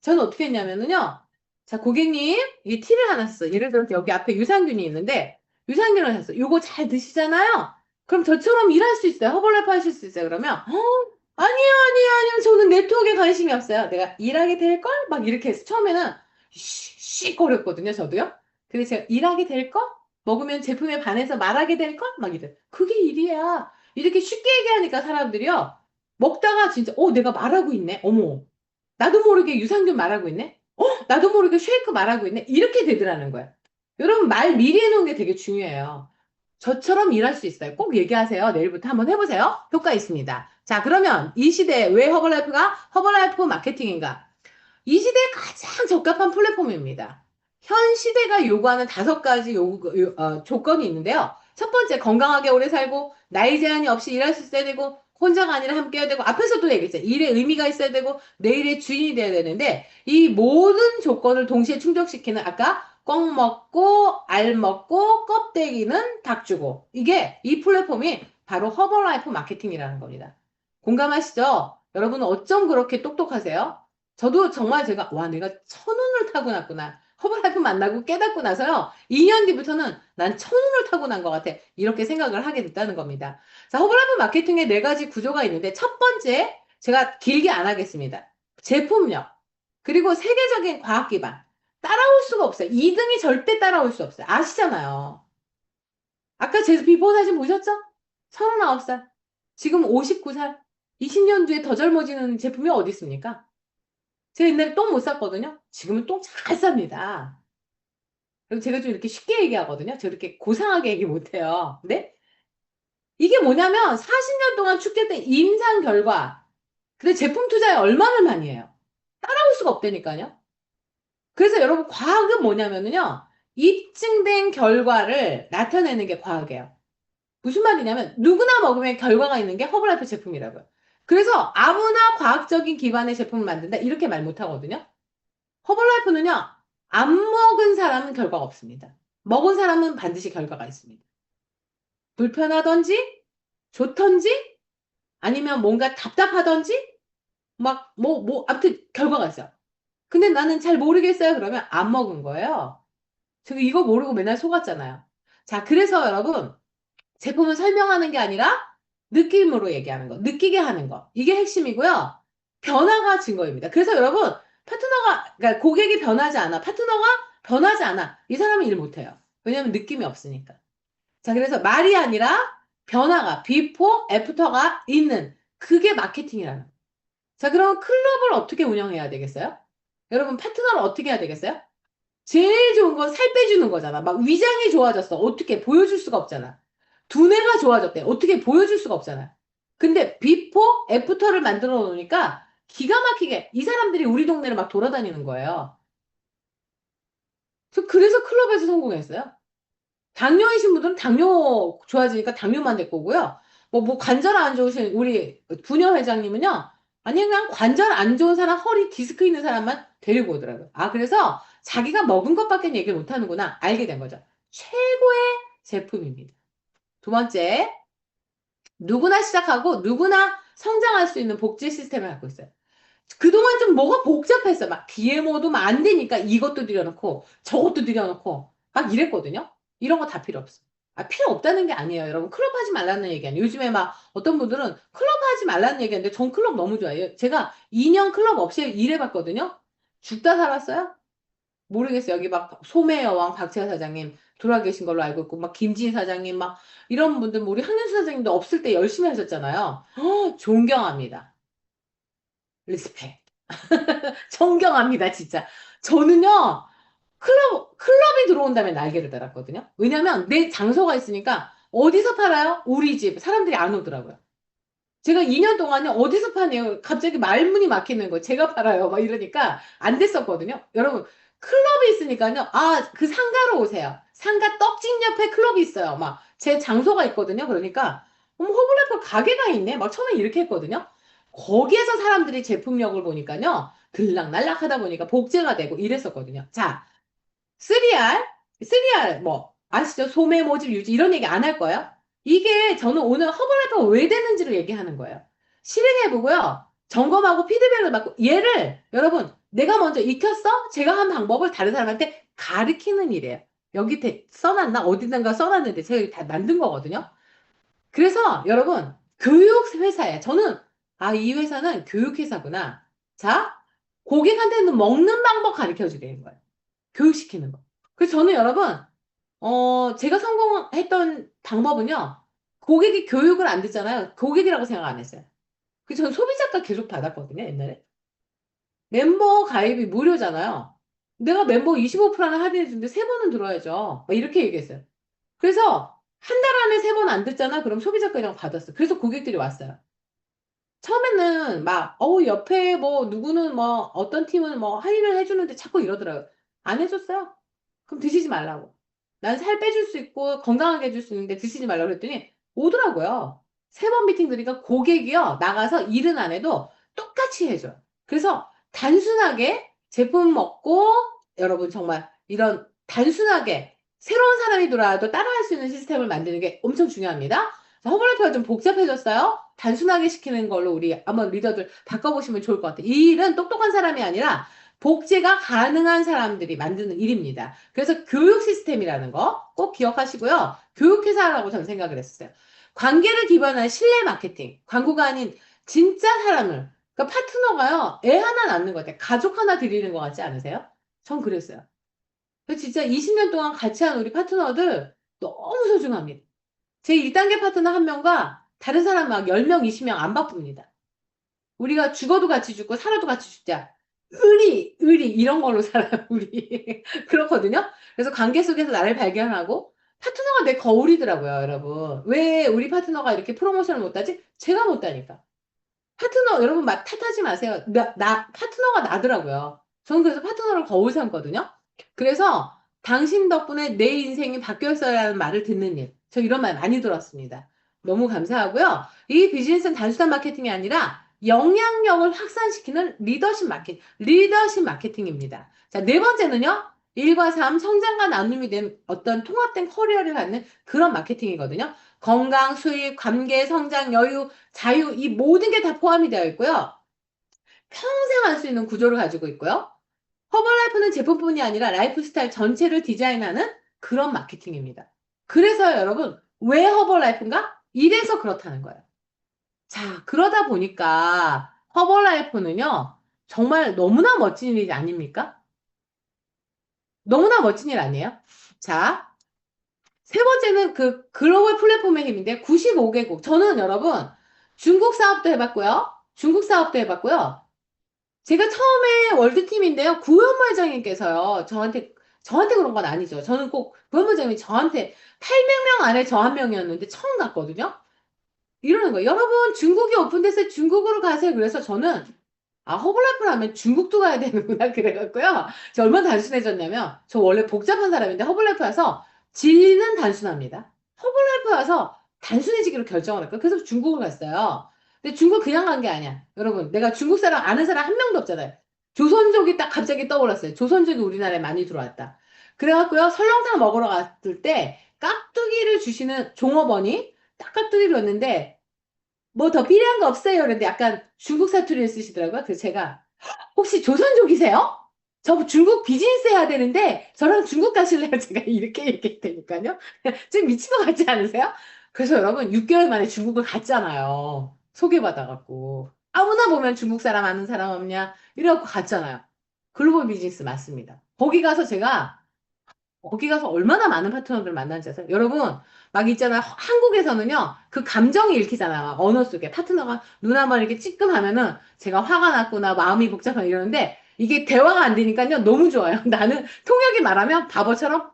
[SPEAKER 1] 저는 어떻게 했냐면요. 자, 고객님, 이게 티를 하나 샀어. 예를 들어서 여기 앞에 유산균이 있는데, 유산균을 샀어. 요거 잘 드시잖아요? 그럼 저처럼 일할 수 있어요. 허벌라이프 하실 수 있어요. 그러면, 아니요. 저는 네트워크에 관심이 없어요. 내가 일하게 될걸? 막 이렇게 해서 처음에는 씩거렸거든요, 저도요. 근데 제가 일하게 될걸? 먹으면 제품에 반해서 말하게 될걸? 막 이래. 그게 일이야. 이렇게 쉽게 얘기하니까 사람들이요. 먹다가 진짜, 내가 말하고 있네. 어머. 나도 모르게 유산균 말하고 있네? 나도 모르게 쉐이크 말하고 있네? 이렇게 되더라는 거야. 여러분, 말 미리 해놓은 게 되게 중요해요. 저처럼 일할 수 있어요. 꼭 얘기하세요. 내일부터 한번 해보세요. 효과 있습니다. 자, 그러면 이 시대에 왜 허벌라이프 마케팅인가? 이 시대에 가장 적합한 플랫폼입니다. 현 시대가 요구하는 5가지 조건이 있는데요. 첫 번째, 건강하게 오래 살고, 나이 제한이 없이 일할 수 있어야 되고, 혼자가 아니라 함께 해야 되고, 앞에서도 얘기했어요. 일에 의미가 있어야 되고, 내일의 주인이 돼야 되는데, 이 모든 조건을 동시에 충족시키는 아까 껌 먹고, 알 먹고, 껍데기는 닭 주고. 이 플랫폼이 바로 허벌라이프 마케팅이라는 겁니다. 공감하시죠? 여러분은 어쩜 그렇게 똑똑하세요? 저도 정말 내가 천운을 타고났구나. 허브라이프 만나고 깨닫고 나서요. 2년 뒤부터는 난 천운을 타고난 것 같아. 이렇게 생각을 하게 됐다는 겁니다. 자, 허브라이프 마케팅에 4가지 구조가 있는데, 첫 번째, 제가 길게 안 하겠습니다. 제품력, 그리고 세계적인 과학 기반. 따라올 수가 없어요. 2등이 절대 따라올 수 없어요. 아시잖아요. 아까 제 비포 사진 보셨죠? 39살. 지금 59살. 20년 뒤에 더 젊어지는 제품이 어디 있습니까? 제가 옛날에 똥 못 쌌거든요. 지금은 똥 잘 쌉니다. 그리고 제가 좀 이렇게 쉽게 얘기하거든요. 저 이렇게 고상하게 얘기 못해요. 근데 이게 뭐냐면 40년 동안 축제때 임상 결과. 근데 제품 투자에 얼마를 많이 해요? 따라올 수가 없다니까요. 그래서 여러분 과학은 뭐냐면요. 입증된 결과를 나타내는 게 과학이에요. 무슨 말이냐면 누구나 먹으면 결과가 있는 게 허브라이프 제품이라고요. 그래서 아무나 과학적인 기반의 제품을 만든다 이렇게 말 못하거든요. 허블라이프는요. 안 먹은 사람은 결과가 없습니다. 먹은 사람은 반드시 결과가 있습니다. 불편하던지 좋던지 아니면 뭔가 답답하던지 아무튼 결과가 있어요. 근데 나는 잘 모르겠어요. 그러면 안 먹은 거예요. 저 이거 모르고 맨날 속았잖아요. 자, 그래서 여러분 제품을 설명하는 게 아니라 느낌으로 얘기하는 거, 느끼게 하는 거. 이게 핵심이고요. 변화가 증거입니다. 그래서 여러분, 그러니까 고객이 변하지 않아, 파트너가 변하지 않아. 이 사람은 일 못해요. 왜냐면 느낌이 없으니까. 자, 그래서 말이 아니라 변화가, 비포, 애프터가 있는 그게 마케팅이라는. 자, 그럼 클럽을 어떻게 운영해야 되겠어요? 여러분, 파트너를 어떻게 해야 되겠어요? 제일 좋은 건 살 빼주는 거잖아. 막 위장이 좋아졌어. 어떻게 보여줄 수가 없잖아. 두뇌가 좋아졌대. 어떻게 보여줄 수가 없잖아. 근데 비포, 애프터를 만들어 놓으니까 기가 막히게 이 사람들이 우리 동네를 막 돌아다니는 거예요. 그래서 클럽에서 성공했어요. 당뇨이신 분들은 당뇨 좋아지니까 당뇨만 데리고 오고요. 뭐 관절 안 좋으신 우리 부녀 회장님은요. 아니 그냥 관절 안 좋은 사람, 허리 디스크 있는 사람만 데리고 오더라고요. 아 그래서 자기가 먹은 것밖에 얘기를 못 하는구나 알게 된 거죠. 최고의 제품입니다. 두 번째, 누구나 시작하고 누구나 성장할 수 있는 복지 시스템을 갖고 있어요. 그동안 좀 뭐가 복잡했어. 막 DMO도 막 안 되니까 이것도 들여놓고 저것도 들여놓고 막 이랬거든요. 이런 거 다 필요 없어. 아, 필요 없다는 게 아니에요. 여러분, 클럽 하지 말라는 얘기 아니에요. 요즘에 막 어떤 분들은 클럽 하지 말라는 얘기하는데 전 클럽 너무 좋아해요. 제가 2년 클럽 없이 일해봤거든요. 죽다 살았어요? 모르겠어요. 여기 막 소매 여왕 박채하 사장님 돌아계신 걸로 알고 있고, 막 김진 사장님 막 이런 분들, 뭐 우리 한윤수 사장님도 없을 때 열심히 하셨잖아요. 존경합니다. 리스펙. 존경합니다, 진짜. 저는요, 클럽이 들어온 다음에 날개를 달았거든요. 왜냐면 내 장소가 있으니까 어디서 팔아요? 우리 집. 사람들이 안 오더라고요. 제가 2년 동안에 어디서 파네요? 갑자기 말문이 막히는 거. 제가 팔아요. 막 이러니까 안 됐었거든요. 여러분, 클럽이 있으니까요. 아, 그 상가로 오세요. 상가 떡집 옆에 클럽이 있어요. 막 제 장소가 있거든요. 그러니까 어머, 허블래퍼 가게가 있네. 막 처음에 이렇게 했거든요. 거기에서 사람들이 제품력을 보니까요. 들락날락 하다 보니까 복제가 되고 이랬었거든요. 자, 3R, 3R 뭐 아시죠? 소매 모집 유지 이런 얘기 안 할 거예요. 이게 저는 오늘 허블라이프가 왜 되는지를 얘기하는 거예요. 실행해보고요. 점검하고 피드백을 받고 얘를 여러분 내가 먼저 익혔어? 제가 한 방법을 다른 사람한테 가르치는 일이에요. 여기 써놨나? 어디든가 써놨는데 제가 다 만든 거거든요. 그래서 여러분 교육 회사예요. 저는 아, 이 회사는 교육 회사구나. 자, 고객한테는 먹는 방법 가르쳐 주는 거예요. 교육시키는 거. 그래서 저는 여러분, 제가 성공했던 방법은요, 고객이 교육을 안 듣잖아요. 고객이라고 생각 안 했어요. 그래서 저는 소비자가 계속 받았거든요, 옛날에. 멤버 가입이 무료잖아요. 내가 멤버 25%나 할인해주는데 세 번은 들어야죠. 막 이렇게 얘기했어요. 그래서 한 달 안에 세 번 안 듣잖아? 그럼 소비자가이랑 받았어요. 그래서 고객들이 왔어요. 처음에는 막, 옆에 뭐, 누구는 뭐, 어떤 팀은 뭐, 할인을 해주는데 자꾸 이러더라고요. 안 해줬어요. 그럼 드시지 말라고. 난 살 빼줄 수 있고, 건강하게 해줄 수 있는데 드시지 말라고 그랬더니 오더라고요. 세 번 미팅 드리니까 고객이요, 나가서 일은 안 해도 똑같이 해줘요. 그래서 단순하게 제품 먹고, 여러분 정말 이런 단순하게 새로운 사람이 들어와도 따라할 수 있는 시스템을 만드는 게 엄청 중요합니다. 허블라이프가 좀 복잡해졌어요. 단순하게 시키는 걸로 우리 한번 리더들 바꿔보시면 좋을 것 같아요. 이 일은 똑똑한 사람이 아니라 복제가 가능한 사람들이 만드는 일입니다. 그래서 교육 시스템이라는 거 꼭 기억하시고요. 교육회사라고 저는 생각을 했어요. 관계를 기반한 신뢰 마케팅. 광고가 아닌 진짜 사람을. 그러니까 파트너가요. 애 하나 낳는 것 같아요. 가족 하나 드리는 것 같지 않으세요? 전 그랬어요. 그래서 진짜 20년 동안 같이 한 우리 파트너들 너무 소중합니다. 제 1단계 파트너 한 명과 다른 사람 막 10명, 20명 안 바쁩니다. 우리가 죽어도 같이 죽고 살아도 같이 죽자. 의리, 이런 걸로 살아요, 우리. 그렇거든요? 그래서 관계 속에서 나를 발견하고, 파트너가 내 거울이더라고요, 여러분. 왜 우리 파트너가 이렇게 프로모션을 못하지? 제가 못하니까. 파트너, 여러분, 막 탓하지 마세요. 파트너가 나더라고요. 저는 그래서 파트너를 거울 삼거든요. 그래서 당신 덕분에 내 인생이 바뀌었어야라는 말을 듣는 일. 저 이런 말 많이 들었습니다. 너무 감사하고요. 이 비즈니스는 단순한 마케팅이 아니라 영향력을 확산시키는 리더십 마케팅입니다. 자, 네 번째는요. 일과 삶, 성장과 나눔이 된 어떤 통합된 커리어를 갖는 그런 마케팅이거든요. 건강, 수입, 관계, 성장, 여유, 자유, 이 모든 게 다 포함이 되어 있고요. 평생 할 수 있는 구조를 가지고 있고요. 허벌라이프는 제품뿐이 아니라 라이프 스타일 전체를 디자인하는 그런 마케팅입니다. 그래서 여러분, 왜 허벌라이프인가? 이래서 그렇다는 거예요. 자, 그러다 보니까 허벌라이프는요, 정말 너무나 멋진 일 아닙니까? 너무나 멋진 일 아니에요? 자, 세 번째는 그 글로벌 플랫폼의 힘인데 95개국. 저는 여러분 중국 사업도 해봤고요. 중국 사업도 해봤고요. 제가 처음에 월드팀인데요. 구현무 회장님께서요. 저한테 그런 건 아니죠. 저는 꼭 구현무 회장님이 저한테 800명 안에 저 한 명이었는데 처음 갔거든요. 이러는 거예요. 여러분 중국이 오픈돼서 중국으로 가세요. 그래서 저는 아, 허블라이프를 하면 중국도 가야 되는구나. 그래갖고요. 저 얼마나 단순해졌냐면, 저 원래 복잡한 사람인데 허블라이프 와서 진리는 단순합니다. 허블라이프 와서 단순해지기로 결정을 했고요. 그래서 중국을 갔어요. 근데 중국 그냥 간 게 아니야. 여러분, 내가 중국 사람 아는 사람 한 명도 없잖아요. 조선족이 딱 갑자기 떠올랐어요. 조선족이 우리나라에 많이 들어왔다. 그래갖고요. 설렁탕 먹으러 갔을 때 깍두기를 주시는 종업원이 딱 깍두기를 줬는데 뭐 더 필요한 거 없어요? 그런데 약간 중국 사투리를 쓰시더라고요. 그래서 제가 혹시 조선족이세요? 저 중국 비즈니스 해야 되는데 저랑 중국 가실래요? 제가 이렇게 얘기했다니까요. 좀 미친 것 같지 않으세요? 그래서 여러분 6개월 만에 중국을 갔잖아요. 소개받아갖고. 아무나 보면 중국 사람 아는 사람 없냐? 이래갖고 갔잖아요. 글로벌 비즈니스 맞습니다. 거기 가서 얼마나 많은 파트너들을 만나는지 아세요? 여러분, 막 있잖아요. 한국에서는요, 그 감정이 읽히잖아요. 막 언어 속에. 파트너가 눈 한번 이렇게 찌끔하면은 제가 화가 났구나, 마음이 복잡하나 이러는데 이게 대화가 안 되니까요. 너무 좋아요. 나는 통역이 말하면 바보처럼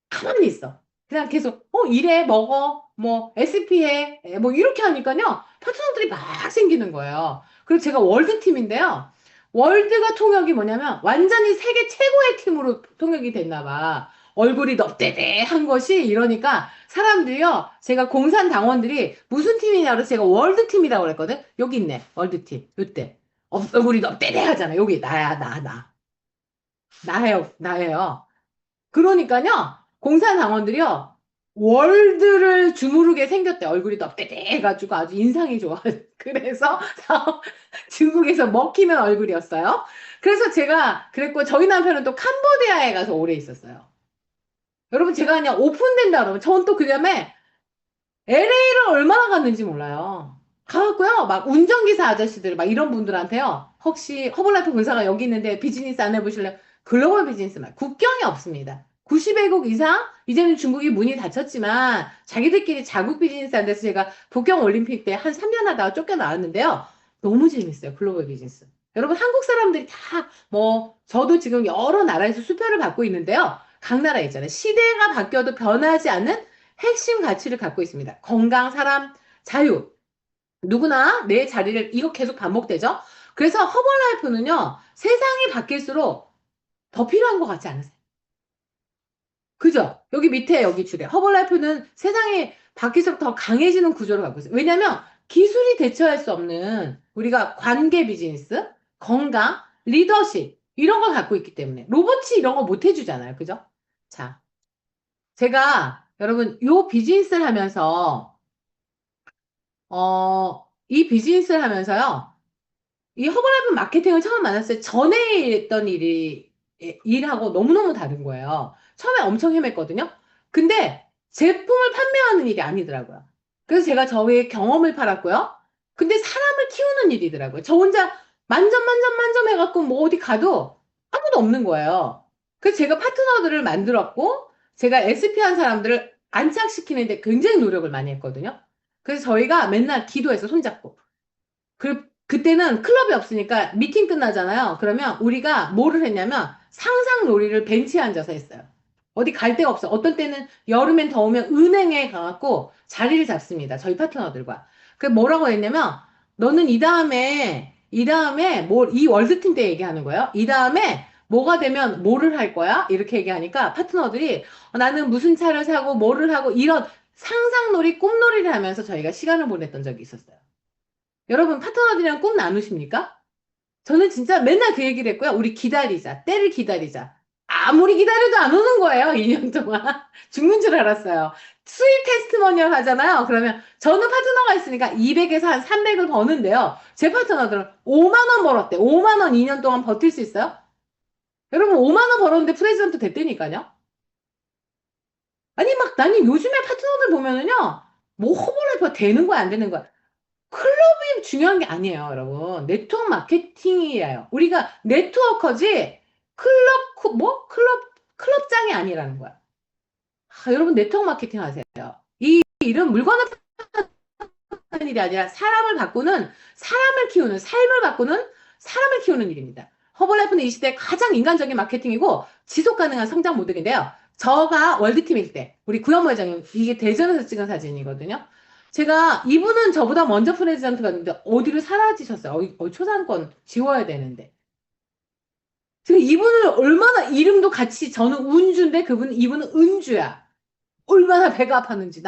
[SPEAKER 1] 가만히 있어. 그냥 계속, 이래, 먹어, 뭐, SP 해, 뭐, 이렇게 하니까요. 파트너들이 막 생기는 거예요. 그리고 제가 월드팀인데요. 월드가 통역이 뭐냐면, 완전히 세계 최고의 팀으로 통역이 됐나 봐. 얼굴이 넙대대한 것이 이러니까 사람들이요. 제가 공산 당원들이 무슨 팀이냐 그래서 제가 월드팀이라고 그랬거든. 여기 있네. 월드팀. 요때. 얼굴이 넙대대하잖아. 여기 나야, 나. 나예요. 그러니까요, 공사당원들이요, 월드를 주무르게 생겼대. 얼굴이 넙대대해가지고 아주 인상이 좋아. 그래서 중국에서 먹히는 얼굴이었어요. 그래서 제가 그랬고, 저희 남편은 또 캄보디아에 가서 오래 있었어요. 여러분, 제가 그냥 오픈된다 그러면, 저는 또 그 다음에 LA를 얼마나 갔는지 몰라요. 가갖고요, 막 운전기사 아저씨들, 막 이런 분들한테요, 혹시 허블라이프 본사가 여기 있는데 비즈니스 안 해보실래요? 글로벌 비즈니스만. 국경이 없습니다. 90개국 이상, 이제는 중국이 문이 닫혔지만, 자기들끼리 자국 비즈니스 안 돼서 제가 북경 올림픽 때 한 3년 하다가 쫓겨나왔는데요. 너무 재밌어요, 글로벌 비즈니스. 여러분, 한국 사람들이 다, 저도 지금 여러 나라에서 수표를 받고 있는데요. 각 나라 있잖아요. 시대가 바뀌어도 변하지 않는 핵심 가치를 갖고 있습니다. 건강, 사람, 자유. 누구나 내 자리를, 이거 계속 반복되죠? 그래서 허벌라이프는요, 세상이 바뀔수록 더 필요한 것 같지 않으세요? 그죠? 여기 밑에 여기 줄에. 허벌라이프는 세상이 바뀔수록 더 강해지는 구조를 갖고 있어요. 왜냐면 기술이 대처할 수 없는 우리가 관계 비즈니스, 건강, 리더십, 이런 걸 갖고 있기 때문에. 로봇이 이런 거 못 해주잖아요. 그죠? 자, 제가 여러분, 요 비즈니스를 하면서 이 비즈니스를 하면서요. 이 허블라이프 마케팅을 처음 만났을 때 전에 했던 일하고 너무너무 다른 거예요. 처음에 엄청 헤맸거든요. 근데 제품을 판매하는 일이 아니더라고요. 그래서 제가 저의 경험을 팔았고요. 근데 사람을 키우는 일이더라고요. 저 혼자 만점 해갖고 뭐 어디 가도 아무도 없는 거예요. 그래서 제가 파트너들을 만들었고, 제가 SP 한 사람들을 안착시키는데 굉장히 노력을 많이 했거든요. 그래서 저희가 맨날 기도해서 손잡고. 그때는 클럽이 없으니까 미팅 끝나잖아요. 그러면 우리가 뭐를 했냐면 상상 놀이를 벤치에 앉아서 했어요. 어디 갈 데가 없어. 어떤 때는 여름엔 더우면 은행에 가갖고 자리를 잡습니다. 저희 파트너들과. 그 뭐라고 했냐면 너는 이 다음에 뭐 이 월드팀 때 얘기하는 거예요. 이 다음에 뭐가 되면 뭐를 할 거야? 이렇게 얘기하니까 파트너들이 나는 무슨 차를 사고 뭐를 하고 이런 상상놀이, 꿈놀이를 하면서 저희가 시간을 보냈던 적이 있었어요. 여러분 파트너들이랑 꿈 나누십니까? 저는 진짜 맨날 그 얘기를 했고요. 우리 기다리자. 때를 기다리자. 아무리 기다려도 안 오는 거예요. 2년 동안. 죽는 줄 알았어요. 수입 테스트머니얼 하잖아요. 그러면 저는 파트너가 있으니까 200에서 한 300을 버는데요. 제 파트너들은 5만 원 벌었대. 5만 원 2년 동안 버틸 수 있어요? 여러분 5만 원 벌었는데 프레지던트 됐다니까요. 아니 막 나는 요즘에 파트너들 보면은요. 뭐 허벌나게 되는 거야 안 되는 거야. 클럽이 중요한 게 아니에요, 여러분. 네트워크 마케팅이에요. 우리가 네트워커지 클럽장이 아니라는 거야. 여러분 네트워크 마케팅 하세요. 이 일은 물건을 파는 일이 아니라 사람을 키우는, 삶을 바꾸는 사람을 키우는 일입니다. 허벌라이프는 이 시대의 가장 인간적인 마케팅이고 지속 가능한 성장 모델인데요. 저가 월드팀일 때, 우리 구현모 회장님, 이게 대전에서 찍은 사진이거든요. 제가, 이분은 저보다 먼저 프레지던트 갔는데, 어디로 사라지셨어요? 초상권 지워야 되는데. 제가 이분을 얼마나, 이름도 같이, 저는 운주인데, 이분은 은주야. 얼마나 배가 아팠는지.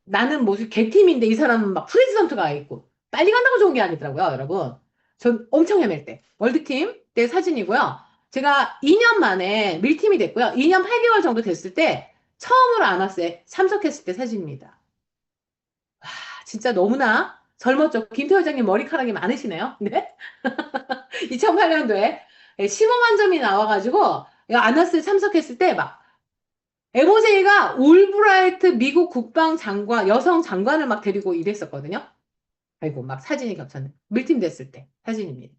[SPEAKER 1] 나는 무슨 개팀인데 이 사람은 막 프레지던트가 있고 빨리 간다고 좋은 게 아니더라고요, 여러분. 전 엄청 헤맬 때. 월드팀 때 사진이고요. 제가 2년 만에 밀팀이 됐고요. 2년 8개월 정도 됐을 때 처음으로 아마스에 참석했을 때 사진입니다. 진짜 너무나 젊었죠. 김태 회장님 머리카락이 많으시네요. 네? 2008년도에 15만 점이 나와가지고 아마스에 참석했을 때 막 에모제이가 울브라이트 미국 국방장관, 여성 장관을 막 데리고 일했었거든요. 아이고, 막 사진이 겹쳤네. 밀팀 됐을 때 사진입니다.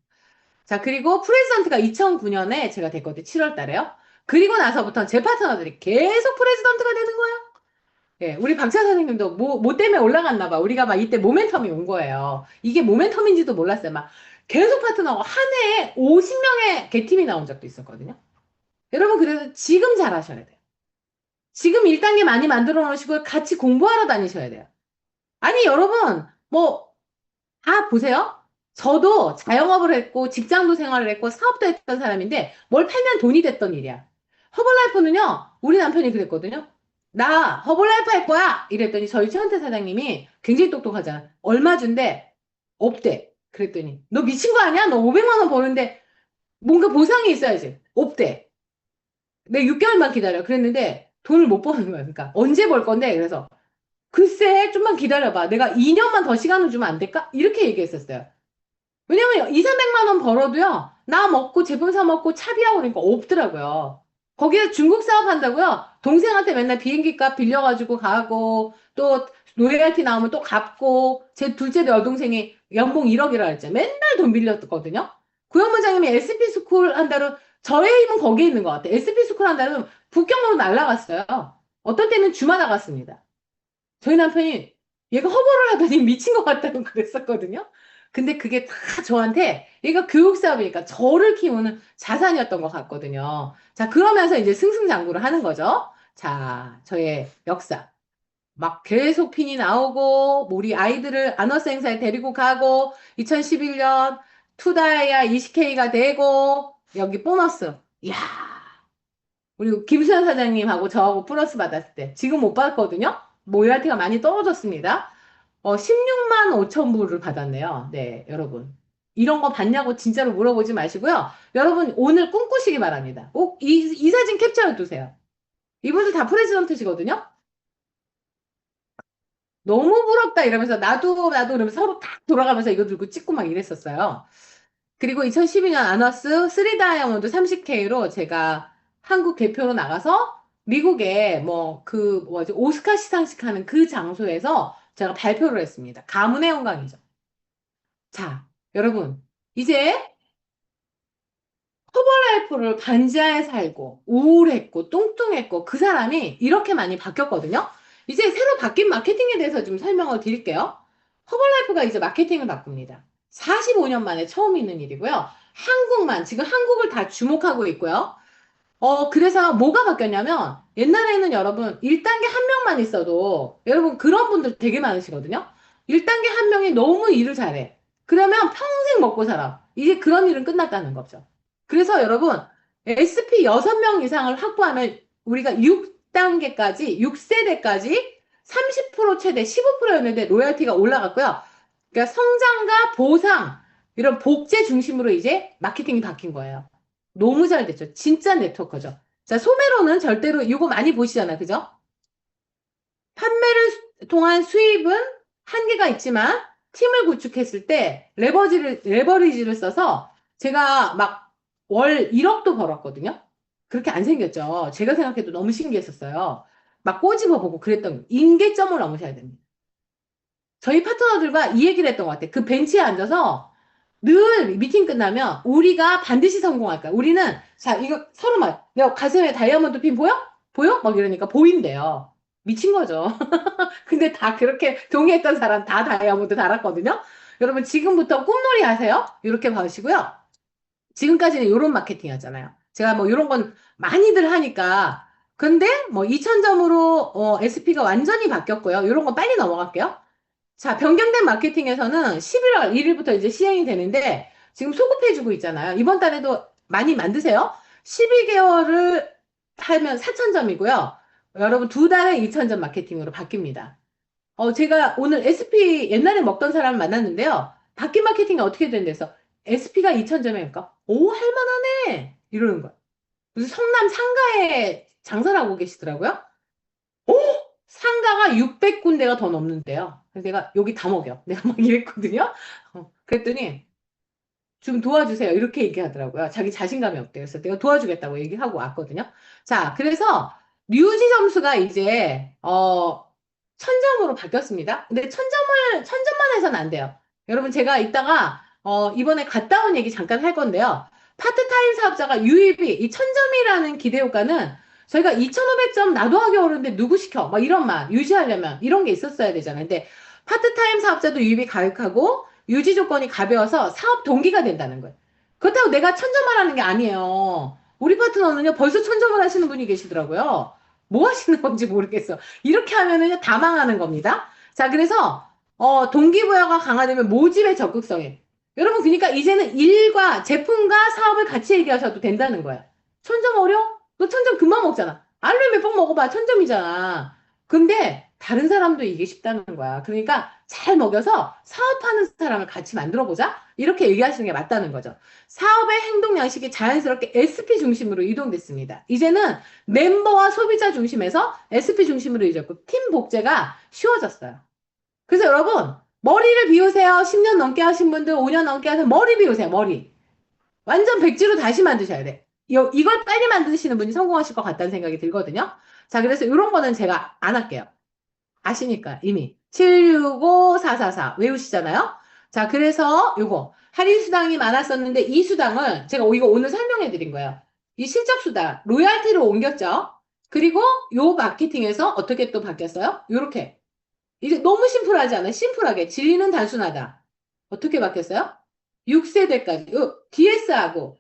[SPEAKER 1] 자, 그리고 프레지던트가 2009년에 제가 됐거든요. 7월 달에요. 그리고 나서부터 제 파트너들이 계속 프레지던트가 되는 거예요. 예, 우리 박찬 선생님도 뭐 때문에 올라갔나 봐. 우리가 막 이때 모멘텀이 온 거예요. 이게 모멘텀인지도 몰랐어요. 막 계속 파트너가 한 해에 50명의 개팀이 나온 적도 있었거든요. 여러분, 그래서 지금 잘하셔야 돼요. 지금 1단계 많이 만들어 놓으시고 같이 공부하러 다니셔야 돼요. 아니, 여러분, 보세요. 저도 자영업을 했고, 직장도 생활을 했고, 사업도 했던 사람인데, 뭘 팔면 돈이 됐던 일이야. 허벌라이프는요, 우리 남편이 그랬거든요. 나 허벌라이프 할 거야! 이랬더니 저희 최현태 사장님이 굉장히 똑똑하잖아. 얼마 준대? 없대. 그랬더니, 너 미친 거 아니야? 너 500만 원 버는데 뭔가 보상이 있어야지. 없대. 내 6개월만 기다려. 그랬는데 돈을 못 버는 거야. 그러니까 언제 벌 건데? 그래서 글쎄, 좀만 기다려봐. 내가 2년만 더 시간을 주면 안 될까? 이렇게 얘기했었어요. 왜냐면 2, 300만 원 벌어도요, 나 먹고 제품 사 먹고 차비하고 그러니까 없더라고요. 거기에 중국 사업 한다고요? 동생한테 맨날 비행기 값 빌려가지고 가고, 또 로열티 나오면 또 갚고, 제 둘째 여동생이 연봉 1억이라 했죠. 맨날 돈 빌렸거든요. 구현무장님이 SP 스쿨 한다로, 저의 힘은 거기에 있는 것 같아요. SP 스쿨 한다로 북경으로 날아갔어요. 어떤 때는 주말 나갔습니다. 저희 남편이 얘가 허벌을 하더니 미친 것 같다고 그랬었거든요. 근데 그게 다 저한테 얘가 교육 사업이니까 저를 키우는 자산이었던 것 같거든요. 자, 그러면서 이제 승승장구를 하는 거죠. 자, 저의 역사. 막 계속 핀이 나오고, 우리 아이들을 아너스 행사에 데리고 가고, 2011년 투다이아 20K가 되고, 여기 보너스. 이야, 우리 김수현 사장님하고 저하고 플러스 받았을 때 지금 못 받았거든요. 로열티가 많이 떨어졌습니다. 16만 5천 불을 받았네요. 네, 여러분. 이런 거 받냐고 진짜로 물어보지 마시고요. 여러분 오늘 꿈꾸시기 바랍니다. 꼭 이 사진 캡처해 두세요. 이분들 다 프레지던트시거든요. 너무 부럽다 이러면서 나도 이러면서 서로 딱 돌아가면서 이거 들고 찍고 막 이랬었어요. 그리고 2012년 아너스 3 다이아몬드 30K로 제가 한국 대표로 나가서 미국에 뭐지 오스카 시상식 하는 그 장소에서 제가 발표를 했습니다. 가문의 영광이죠. 자, 여러분 이제 허벌라이프를 반지하에 살고 우울했고 뚱뚱했고 그 사람이 이렇게 많이 바뀌었거든요. 이제 새로 바뀐 마케팅에 대해서 좀 설명을 드릴게요. 허벌라이프가 이제 마케팅을 바꿉니다. 45년 만에 처음 있는 일이고요. 지금 한국을 다 주목하고 있고요. 그래서 뭐가 바뀌었냐면, 옛날에는 여러분, 1단계 한 명만 있어도, 여러분, 그런 분들 되게 많으시거든요? 1단계 한 명이 너무 일을 잘해. 그러면 평생 먹고 살아. 이제 그런 일은 끝났다는 거죠. 그래서 여러분, SP 6명 이상을 확보하면, 우리가 6단계까지, 6세대까지 30% 최대 15%였는데 로열티가 올라갔고요. 그러니까 성장과 보상, 이런 복제 중심으로 이제 마케팅이 바뀐 거예요. 너무 잘 됐죠. 진짜 네트워커죠. 자, 소매로는 절대로 이거 많이 보시잖아요. 그죠? 판매를 통한 수입은 한계가 있지만 팀을 구축했을 때 레버리지를 써서 제가 막 월 1억도 벌었거든요. 그렇게 안 생겼죠. 제가 생각해도 너무 신기했었어요. 막 꼬집어 보고 그랬던 임계점을 넘으셔야 됩니다. 저희 파트너들과 이 얘기를 했던 것 같아요. 그 벤치에 앉아서 늘 미팅 끝나면 우리가 반드시 성공할 거야. 우리는 자 이거 서로 말 내가 가슴에 다이아몬드 핀 보여? 보여? 막 이러니까 보인대요. 미친 거죠. 근데 다 그렇게 동의했던 사람 다 다이아몬드 달았거든요. 여러분 지금부터 꿈놀이 하세요. 이렇게 봐주시고요. 지금까지는 이런 마케팅이었잖아요. 제가 뭐 이런 건 많이들 하니까 근데 뭐 2000점으로 SP가 완전히 바뀌었고요. 이런 건 빨리 넘어갈게요. 자, 변경된 마케팅에서는 11월 1일부터 이제 시행이 되는데 지금 소급해주고 있잖아요. 이번 달에도 많이 만드세요. 12개월을 하면 4,000점이고요. 여러분 두 달에 2,000점 마케팅으로 바뀝니다. 제가 오늘 SP 옛날에 먹던 사람 만났는데요. 바뀐 마케팅이 어떻게 된대서 SP가 2,000점이니까 오, 할만하네. 이러는 거예요. 무슨 성남 상가에 장사를 하고 계시더라고요. 오! 상가가 600군데가 더 넘는데요. 그래서 내가 여기 다 먹여. 내가 막 이랬거든요. 그랬더니 좀 도와주세요. 이렇게 얘기하더라고요. 자기 자신감이 없대요. 그래서 내가 도와주겠다고 얘기하고 왔거든요. 자, 그래서 류지 점수가 이제 1,000점으로 바뀌었습니다. 근데 1,000점만 해서는 안 돼요. 여러분 제가 이따가 이번에 갔다 온 얘기 잠깐 할 건데요. 파트타임 사업자가 유입이 이 1,000점이라는 기대 효과는 저희가 2,500점 나도 하기 어려운데 누구 시켜? 막 이런 말 유지하려면 이런 게 있었어야 되잖아요. 근데 파트타임 사업자도 유입이 가득하고 유지 조건이 가벼워서 사업 동기가 된다는 거예요. 그렇다고 내가 1,000점만 하는 게 아니에요. 우리 파트너는요, 벌써 1,000점을 하시는 분이 계시더라고요. 뭐 하시는 건지 모르겠어. 이렇게 하면은요, 다 망하는 겁니다. 자, 그래서, 동기부여가 강화되면 모집의 적극성이. 여러분, 그러니까 이제는 일과 제품과 사업을 같이 얘기하셔도 된다는 거야. 1,000점 어려? 너 1,000점 금방 먹잖아. 알루에 몇 번 먹어봐. 1,000점이잖아. 근데 다른 사람도 이게 쉽다는 거야. 그러니까 잘 먹여서 사업하는 사람을 같이 만들어 보자. 이렇게 얘기하시는 게 맞다는 거죠. 사업의 행동 양식이 자연스럽게 SP 중심으로 이동됐습니다. 이제는 멤버와 소비자 중심에서 SP 중심으로 이제고 팀 복제가 쉬워졌어요. 그래서 여러분 머리를 비우세요. 10년 넘게 하신 분들, 5년 넘게 하신 머리 비우세요. 머리. 완전 백지로 다시 만드셔야 돼. 이걸 빨리 만드시는 분이 성공하실 것 같다는 생각이 들거든요. 자, 그래서 이런 거는 제가 안 할게요. 아시니까 이미 765444 외우시잖아요. 자, 그래서 요거 할인 수당이 많았었는데 이 수당을 제가 이거 오늘 설명해 드린 거예요. 이 실적 수당 로얄티로 옮겼죠. 그리고 요 마케팅에서 어떻게 또 바뀌었어요? 요렇게 이제 너무 심플하지 않아요? 심플하게 진리는 단순하다. 어떻게 바뀌었어요? 6세대까지 DS하고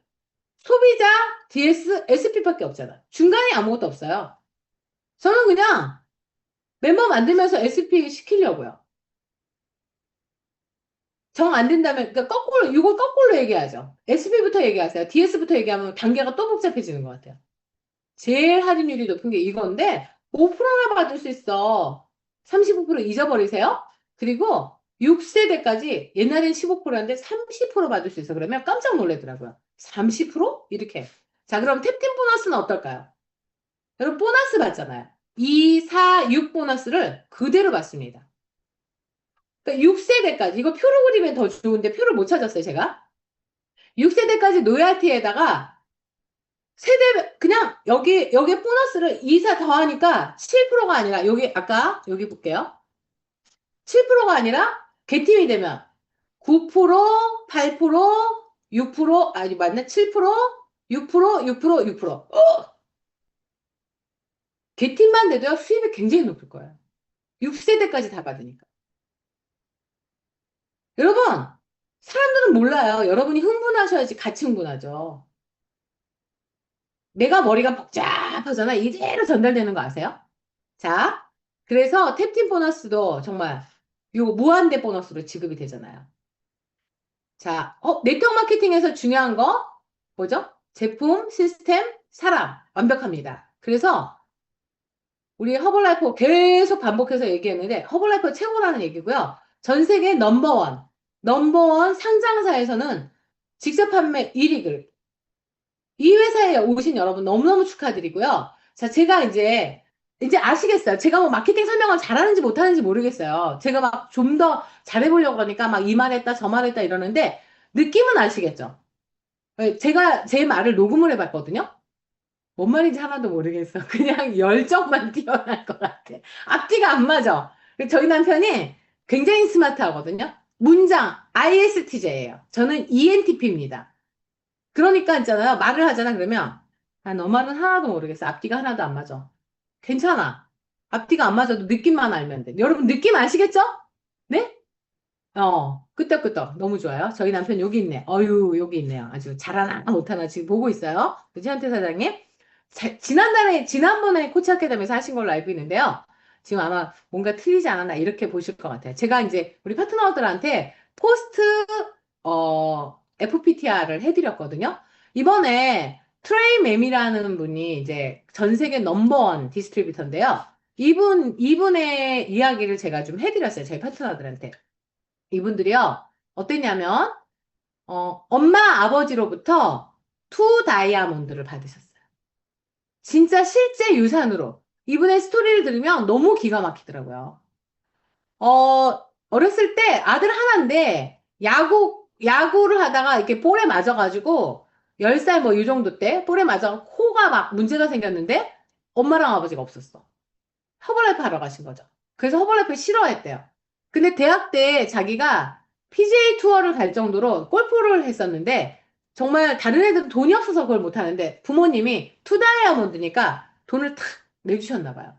[SPEAKER 1] 소비자 DS SP밖에 없잖아. 중간에 아무것도 없어요. 저는 그냥 멤버 만들면서 SP 시키려고요. 정 안 된다면, 그러니까 거꾸로, 이걸 거꾸로 얘기하죠. SP부터 얘기하세요. DS부터 얘기하면 단계가 또 복잡해지는 것 같아요. 제일 할인율이 높은 게 이건데, 5%나 받을 수 있어. 35% 잊어버리세요. 그리고 6세대까지 옛날엔 15%였는데 30% 받을 수 있어. 그러면 깜짝 놀라더라고요. 30%? 이렇게. 자, 그럼 탭팀 보너스는 어떨까요? 여러분, 보너스 받잖아요. 2, 4, 6 보너스를 그대로 받습니다. 그러니까 6세대까지 이거 표로 그리면 더 좋은데 표를 못 찾았어요 제가 6세대까지 노열티에다가 세대 그냥 여기 보너스를 2사 더하니까 7%가 아니라 여기 아까 여기 볼게요 7%가 아니라 개팀이 되면 9% 8% 6% 아니 맞네 7% 6% 6% 6% 개팀만 돼도요 수입이 굉장히 높을 거예요 6세대까지 다 받으니까 여러분 사람들은 몰라요. 여러분이 흥분하셔야지 같이 흥분하죠. 내가 머리가 복잡하잖아. 이대로 전달되는 거 아세요? 자, 그래서 탭팀 보너스도 정말 요 무한대 보너스로 지급이 되잖아요. 자, 네트워크 마케팅에서 중요한 거 뭐죠? 제품, 시스템, 사람 완벽합니다. 그래서 우리 허블라이프 계속 반복해서 얘기했는데 허블라이프 최고라는 얘기고요. 전 세계 넘버원, 넘버원 상장사에서는 직접 판매 1위. 이 회사에 오신 여러분 너무너무 축하드리고요. 자, 제가 이제 아시겠어요? 제가 뭐 마케팅 설명을 잘하는지 못하는지 모르겠어요. 제가 막 좀 더 잘해보려고 그러니까 막 이 말했다 저 말했다 이러는데 느낌은 아시겠죠? 제가 제 말을 녹음을 해봤거든요. 뭔 말인지 하나도 모르겠어. 그냥 열정만 뛰어날 것 같아. 앞뒤가 안 맞아. 저희 남편이 굉장히 스마트하거든요. 문장 ISTJ예요. 저는 ENTP입니다. 그러니까 있잖아요. 말을 하잖아. 그러면 아, 너 말은 하나도 모르겠어. 앞뒤가 하나도 안 맞아. 괜찮아. 앞뒤가 안 맞아도 느낌만 알면 돼. 여러분 느낌 아시겠죠? 네? 끄떡끄떡. 너무 좋아요. 저희 남편 여기 있네. 어유, 여기 있네요. 아주 잘하나 못하나 지금 보고 있어요. 그치, 한태 사장님? 지난번에 코치 아카데미에서 하신 걸로 알고 있는데요. 지금 아마 뭔가 틀리지 않았나 이렇게 보실 것 같아요. 제가 이제 우리 파트너들한테 포스트, FPTR을 해드렸거든요. 이번에 트레이 맴이라는 분이 이제 전 세계 넘버원 디스트리뷰터인데요. 이분의 이야기를 제가 좀 해드렸어요. 저희 파트너들한테. 이분들이요, 어땠냐면, 엄마 아버지로부터 투 다이아몬드를 받으셨어요. 진짜 실제 유산으로. 이분의 스토리를 들으면 너무 기가 막히더라고요. 어렸을 때 아들 하나인데, 야구를 하다가 이렇게 볼에 맞아가지고, 10살 뭐 이 정도 때, 볼에 맞아서 코가 막 문제가 생겼는데, 엄마랑 아버지가 없었어. 허벌라이프 하러 가신 거죠. 그래서 허벌라이프 싫어했대요. 근데 대학 때 자기가 PGA 투어를 갈 정도로 골프를 했었는데 정말 다른 애들은 돈이 없어서 그걸 못 하는데 부모님이 투 다이아몬드니까 돈을 탁 내주셨나 봐요.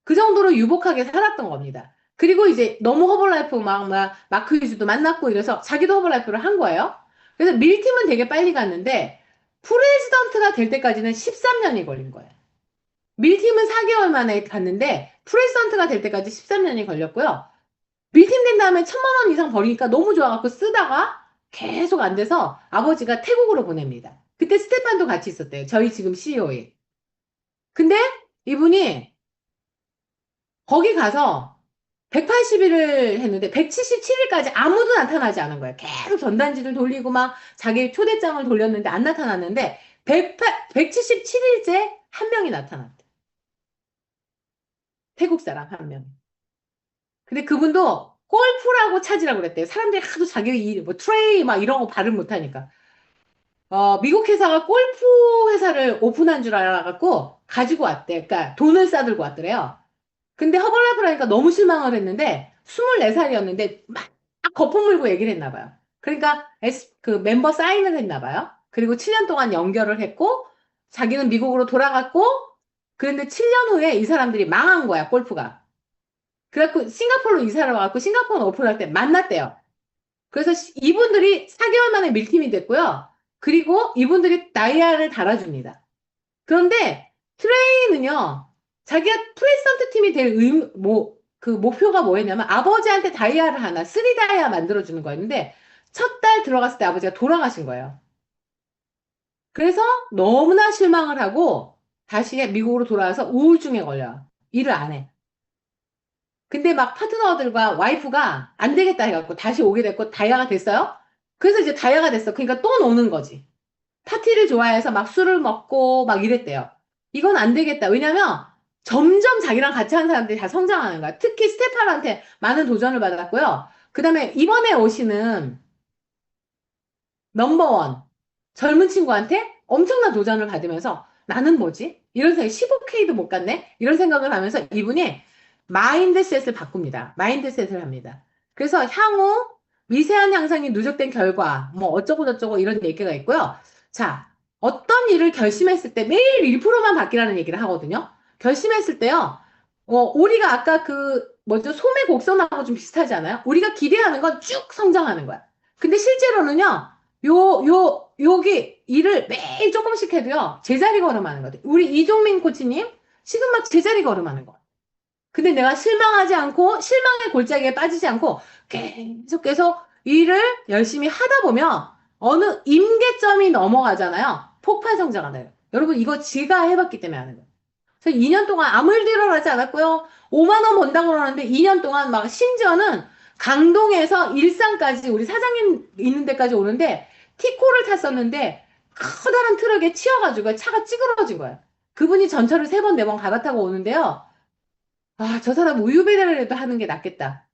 [SPEAKER 1] 그 정도로 유복하게 살았던 겁니다. 그리고 이제 너무 허벌라이프 막 마크 유즈도 만났고 이래서 자기도 허벌라이프를 한 거예요. 그래서 밀팀은 되게 빨리 갔는데 프레지던트가 될 때까지는 13년이 걸린 거예요. 밀팀은 4개월 만에 갔는데 프레지던트가 될 때까지 13년이 걸렸고요. 밀팀 된 다음에 1,000만 원 이상 벌이니까 너무 좋아갖고 쓰다가 계속 안 돼서 아버지가 태국으로 보냅니다. 그때 스테판도 같이 있었대요. 저희 지금 CEO에. 근데 이분이 거기 가서 180일을 했는데 177일까지 아무도 나타나지 않은 거예요. 계속 전단지를 돌리고 막 자기 초대장을 돌렸는데 안 나타났는데 177일째 한 명이 나타났대. 태국 사람 한 명. 근데 그분도 골프라고 찾으라고 그랬대요. 사람들이 하도 자기 뭐 트레이 막 이런 거 발음 못하니까. 미국 회사가 골프 회사를 오픈한 줄 알아갖고 가지고 왔대. 그러니까 돈을 싸들고 왔더래요. 근데 허벌라이프라니까 너무 실망을 했는데 24살이었는데 막 거품 물고 얘기를 했나 봐요. 그러니까 그 멤버 사인을 했나 봐요. 그리고 7년 동안 연결을 했고 자기는 미국으로 돌아갔고 그런데 7년 후에 이 사람들이 망한 거야, 골프가. 그래갖고 싱가포르로 이사를 와갖고 싱가포르 오픈할 때 만났대요. 그래서 이분들이 4개월 만에 밀팀이 됐고요. 그리고 이분들이 다이아를 달아줍니다. 그런데 트레이는요, 자기가 프레시던트 팀이 될 그 목표가 뭐였냐면 아버지한테 다이아를 하나, 3다이아 만들어주는 거였는데 첫 달 들어갔을 때 아버지가 돌아가신 거예요. 그래서 너무나 실망을 하고 다시 미국으로 돌아와서 우울증에 걸려요. 일을 안 해. 근데 막 파트너들과 와이프가 안 되겠다 해갖고 다시 오게 됐고 다이아가 됐어요. 그래서 이제 다이아가 됐어. 그러니까 또 노는 거지. 파티를 좋아해서 막 술을 먹고 막 이랬대요. 이건 안 되겠다. 왜냐면 점점 자기랑 같이 하는 사람들이 다 성장하는 거야. 특히 스테판한테 많은 도전을 받았고요. 그 다음에 이번에 오시는 넘버원 젊은 친구한테 엄청난 도전을 받으면서 나는 뭐지? 이런 생각, 15K도 못 갔네? 이런 생각을 하면서 이분이 마인드셋을 바꿉니다. 마인드셋을 합니다. 그래서 향후 미세한 향상이 누적된 결과, 뭐 어쩌고 저쩌고 이런 얘기가 있고요. 자, 어떤 일을 결심했을 때 매일 1%만 바뀌라는 얘기를 하거든요. 결심했을 때요. 우리가 아까 그, 뭐죠? 소매 곡선하고 좀 비슷하지 않아요? 우리가 기대하는 건 쭉 성장하는 거야. 근데 실제로는요, 여기 일을 매일 조금씩 해도요, 제자리 걸음하는 거예요. 우리 이종민 코치님, 지금 막 제자리 걸음하는 거. 근데 내가 실망하지 않고, 실망의 골짜기에 빠지지 않고, 계속 일을 열심히 하다 보면, 어느 임계점이 넘어가잖아요. 폭발 성장을 해요. 여러분, 이거 제가 해봤기 때문에 아는 거예요. 그래서 2년 동안 아무 일도 일어나지 않았고요. 5만 원 번다고 그러는데 2년 동안 막 심지어는 강동에서 일산까지 우리 사장님 있는 데까지 오는데 티코를 탔었는데 커다란 트럭에 치여가지고 차가 찌그러진 거예요. 그분이 전철을 3번, 4번 갈아타고 오는데요. 아, 저 사람 우유 배달이라도 하는 게 낫겠다.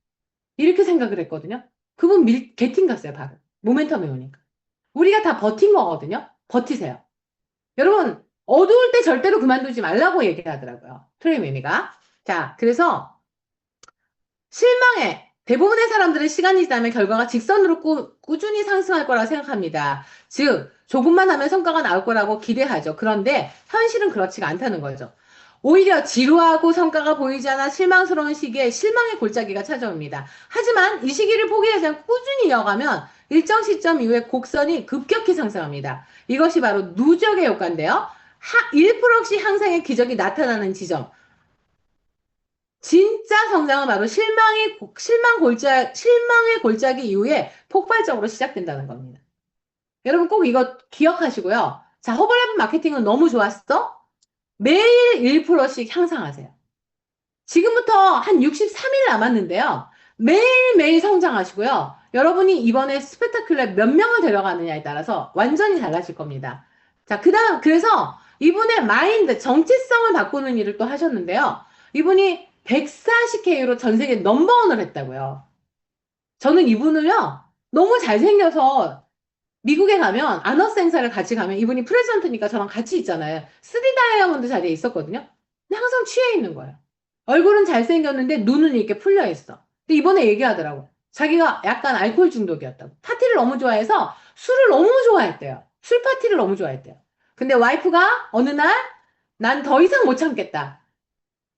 [SPEAKER 1] 이렇게 생각을 했거든요. 그분 개팅 갔어요, 바로. 모멘텀이 오니까. 우리가 다 버틴 거거든요. 버티세요. 여러분, 어두울 때 절대로 그만두지 말라고 얘기하더라고요. 트레이미가. 자, 그래서 실망해. 대부분의 사람들은 시간이 지나면 결과가 직선으로 꾸준히 상승할 거라고 생각합니다. 즉, 조금만 하면 성과가 나올 거라고 기대하죠. 그런데 현실은 그렇지가 않다는 거죠. 오히려 지루하고 성과가 보이지 않아 실망스러운 시기에 실망의 골짜기가 찾아옵니다. 하지만 이 시기를 포기하지 않고 꾸준히 이어가면 일정 시점 이후에 곡선이 급격히 상승합니다. 이것이 바로 누적의 효과인데요. 1%씩 향상의 기적이 나타나는 지점. 진짜 성장은 바로 실망의 골짜기 이후에 폭발적으로 시작된다는 겁니다. 여러분 꼭 이거 기억하시고요. 자, 허벌라이프 마케팅은 너무 좋았어? 매일 1%씩 향상하세요. 지금부터 한 63일 남았는데요. 매일매일 성장하시고요. 여러분이 이번에 스펙타클러에 몇 명을 데려가느냐에 따라서 완전히 달라질 겁니다. 자, 그래서 이분의 마인드, 정체성을 바꾸는 일을 또 하셨는데요. 이분이 140K로 전 세계 넘버원을 했다고요. 저는 이분을요, 너무 잘생겨서 미국에 가면 아너스 행사를 같이 가면 이분이 프레젠트니까 저랑 같이 있잖아요. 3D 다이아몬드 자리에 있었거든요. 근데 항상 취해 있는 거예요. 얼굴은 잘생겼는데 눈은 이렇게 풀려 있어. 근데 이번에 얘기하더라고. 자기가 약간 알코올 중독이었다고. 파티를 너무 좋아해서 술을 너무 좋아했대요. 술 파티를 너무 좋아했대요. 근데 와이프가 어느 날 난 더 이상 못 참겠다.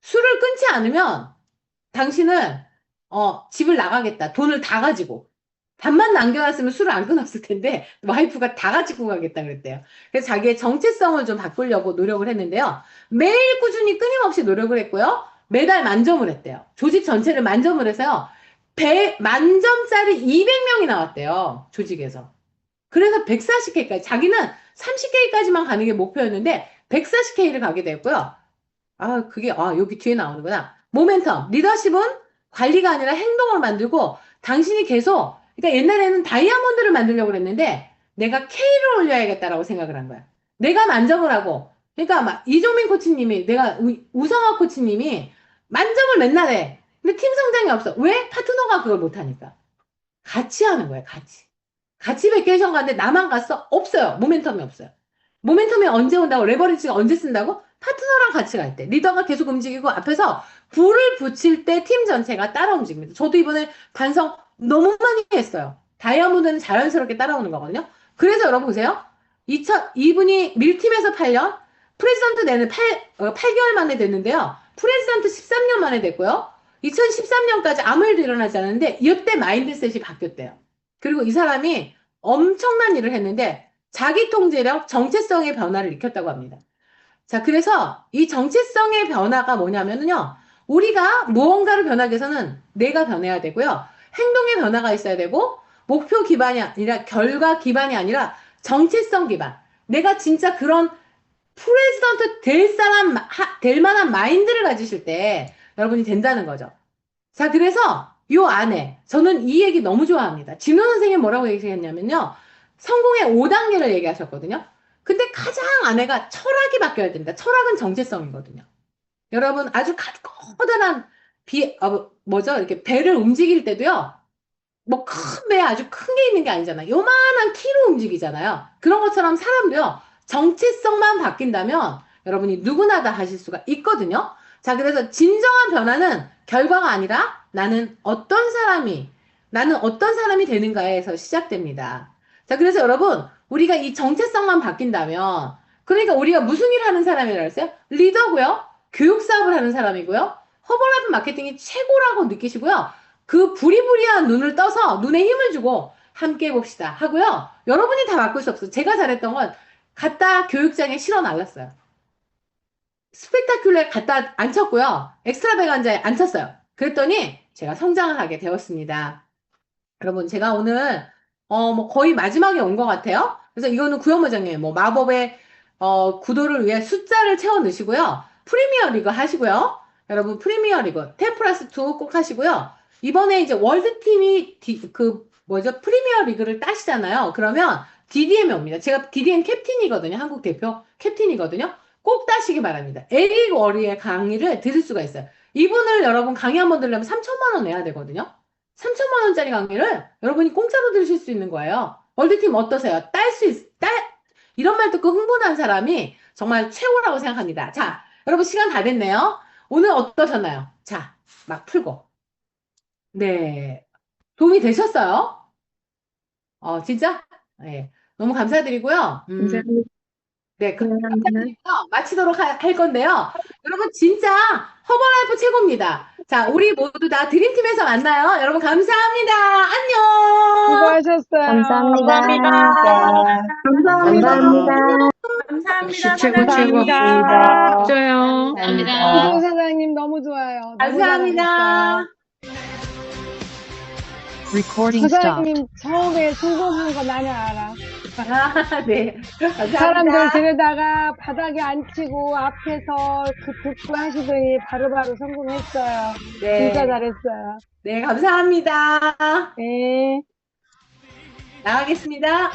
[SPEAKER 1] 술을 끊지 않으면 당신은 집을 나가겠다. 돈을 다 가지고. 밥만 남겨놨으면 술을 안 끊었을 텐데 와이프가 다 가지고 가겠다 그랬대요. 그래서 자기의 정체성을 좀 바꾸려고 노력을 했는데요. 매일 꾸준히 끊임없이 노력을 했고요. 매달 만점을 했대요. 조직 전체를 만점을 해서요. 만점짜리 200명이 나왔대요. 조직에서. 그래서 140K까지 자기는 30K까지만 가는 게 목표였는데 140K를 가게 됐고요. 여기 뒤에 나오는구나. 모멘텀. 리더십은 관리가 아니라 행동을 만들고 당신이 계속, 그러니까 옛날에는 다이아몬드를 만들려고 그랬는데 내가 K를 올려야겠다라고 생각을 한 거야. 내가 만점을 하고, 그러니까 막 이종민 코치님이, 내가 우성화 코치님이 만점을 맨날 해. 근데 팀 성장이 없어. 왜? 파트너가 그걸 못하니까. 같이 하는 거야, 같이. 같이 베케이션 가는데 나만 갔어? 없어요. 모멘텀이 없어요. 모멘텀이 언제 온다고? 레버리지가 언제 쓴다고? 파트너랑 같이 갈 때. 리더가 계속 움직이고 앞에서 불을 붙일 때 팀 전체가 따라 움직입니다. 저도 이번에 반성 너무 많이 했어요. 다이아몬드는 자연스럽게 따라오는 거거든요. 그래서 여러분 보세요. 이분이 밀팀에서 8년, 프레지던트 내는 8개월 만에 됐는데요. 프레지던트 13년 만에 됐고요. 2013년까지 아무 일도 일어나지 않았는데 이때 마인드셋이 바뀌었대요. 그리고 이 사람이 엄청난 일을 했는데 자기 통제력, 정체성의 변화를 일으켰다고 합니다. 자, 그래서 이 정체성의 변화가 뭐냐면요. 우리가 무언가를 변하기 위해서는 내가 변해야 되고요. 행동의 변화가 있어야 되고, 목표 기반이 아니라, 결과 기반이 아니라 정체성 기반. 내가 진짜 그런 프레지던트 될 만한 마인드를 가지실 때 여러분이 된다는 거죠. 자, 그래서 요 안에 저는 이 얘기 너무 좋아합니다. 진호 선생님 뭐라고 얘기했냐면요. 성공의 5단계를 얘기하셨거든요. 근데 가장 안에가 철학이 바뀌어야 된다. 철학은 정체성이거든요. 여러분 아주 커다란 이렇게 배를 움직일 때도요. 뭐 큰 배 아주 큰 게 있는 게 아니잖아요. 요만한 키로 움직이잖아요. 그런 것처럼 사람도요. 정체성만 바뀐다면 여러분이 누구나 다 하실 수가 있거든요. 자, 그래서 진정한 변화는 결과가 아니라 나는 어떤 사람이 되는가에서 시작됩니다. 자, 그래서 여러분, 우리가 이 정체성만 바뀐다면, 그러니까 우리가 무슨 일 하는 사람이라고 했어요? 리더고요. 교육 사업을 하는 사람이고요. 허벌라이프 마케팅이 최고라고 느끼시고요. 그 부리부리한 눈을 떠서 눈에 힘을 주고 함께 해봅시다 하고요. 여러분이 다 바꿀 수 없어요. 제가 잘했던 건 갖다 교육장에 실어 날랐어요. 스펙타큘러에 갖다 앉혔고요. 엑스트라 베간자에 앉혔어요. 그랬더니 제가 성장을 하게 되었습니다. 여러분, 제가 오늘, 뭐 거의 마지막에 온 것 같아요. 그래서 이거는 구현모장님, 뭐 마법의, 구도를 위해 숫자를 채워 넣으시고요. 프리미어 리그 하시고요. 여러분, 프리미어 리그, 10 플러스 2 꼭 하시고요. 이번에 이제 월드팀이, 뭐죠? 프리미어 리그를 따시잖아요. 그러면 DDM이 옵니다. 제가 DDM 캡틴이거든요. 한국 대표 캡틴이거든요. 꼭 따시기 바랍니다. 에릭 워리의 강의를 들을 수가 있어요. 이분을 여러분 강의 한번 들으려면 3천만 원 내야 되거든요. 3천만 원짜리 강의를 여러분이 공짜로 들으실 수 있는 거예요. 월드팀 어떠세요? 이런 말 듣고 흥분한 사람이 정말 최고라고 생각합니다. 자, 여러분 시간 다 됐네요. 오늘 어떠셨나요? 자, 막 풀고. 네. 도움이 되셨어요? 진짜? 네. 너무 감사드리고요.
[SPEAKER 2] 감사합니다.
[SPEAKER 1] 네, 감사드리고요. 마치도록 할 건데요. 여러분, 진짜 허버라이프 최고입니다. 자, 우리 모두 다 드림팀에서 만나요. 여러분, 감사합니다. 안녕!
[SPEAKER 3] 수고하셨어요.
[SPEAKER 2] 감사합니다.
[SPEAKER 1] 감사합니다.
[SPEAKER 2] 감사합니다.
[SPEAKER 3] 감사합니다,
[SPEAKER 2] 최고, 최고.
[SPEAKER 3] 사장님.
[SPEAKER 2] 좋아요.
[SPEAKER 3] 구조 사장님 너무 좋아요. 너무
[SPEAKER 1] 감사합니다.
[SPEAKER 3] 잘하셨어요.
[SPEAKER 4] Recording stop.
[SPEAKER 3] 사장님 처음에 성공한 거 나는 알아.
[SPEAKER 1] 네. 감사합니다.
[SPEAKER 3] 사람들 데려다가 바닥에 앉히고 앞에서 듣고 하시더니 바로바로 성공했어요.
[SPEAKER 1] 네.
[SPEAKER 3] 진짜 잘했어요.
[SPEAKER 1] 네, 감사합니다.
[SPEAKER 3] 네.
[SPEAKER 1] 나가겠습니다.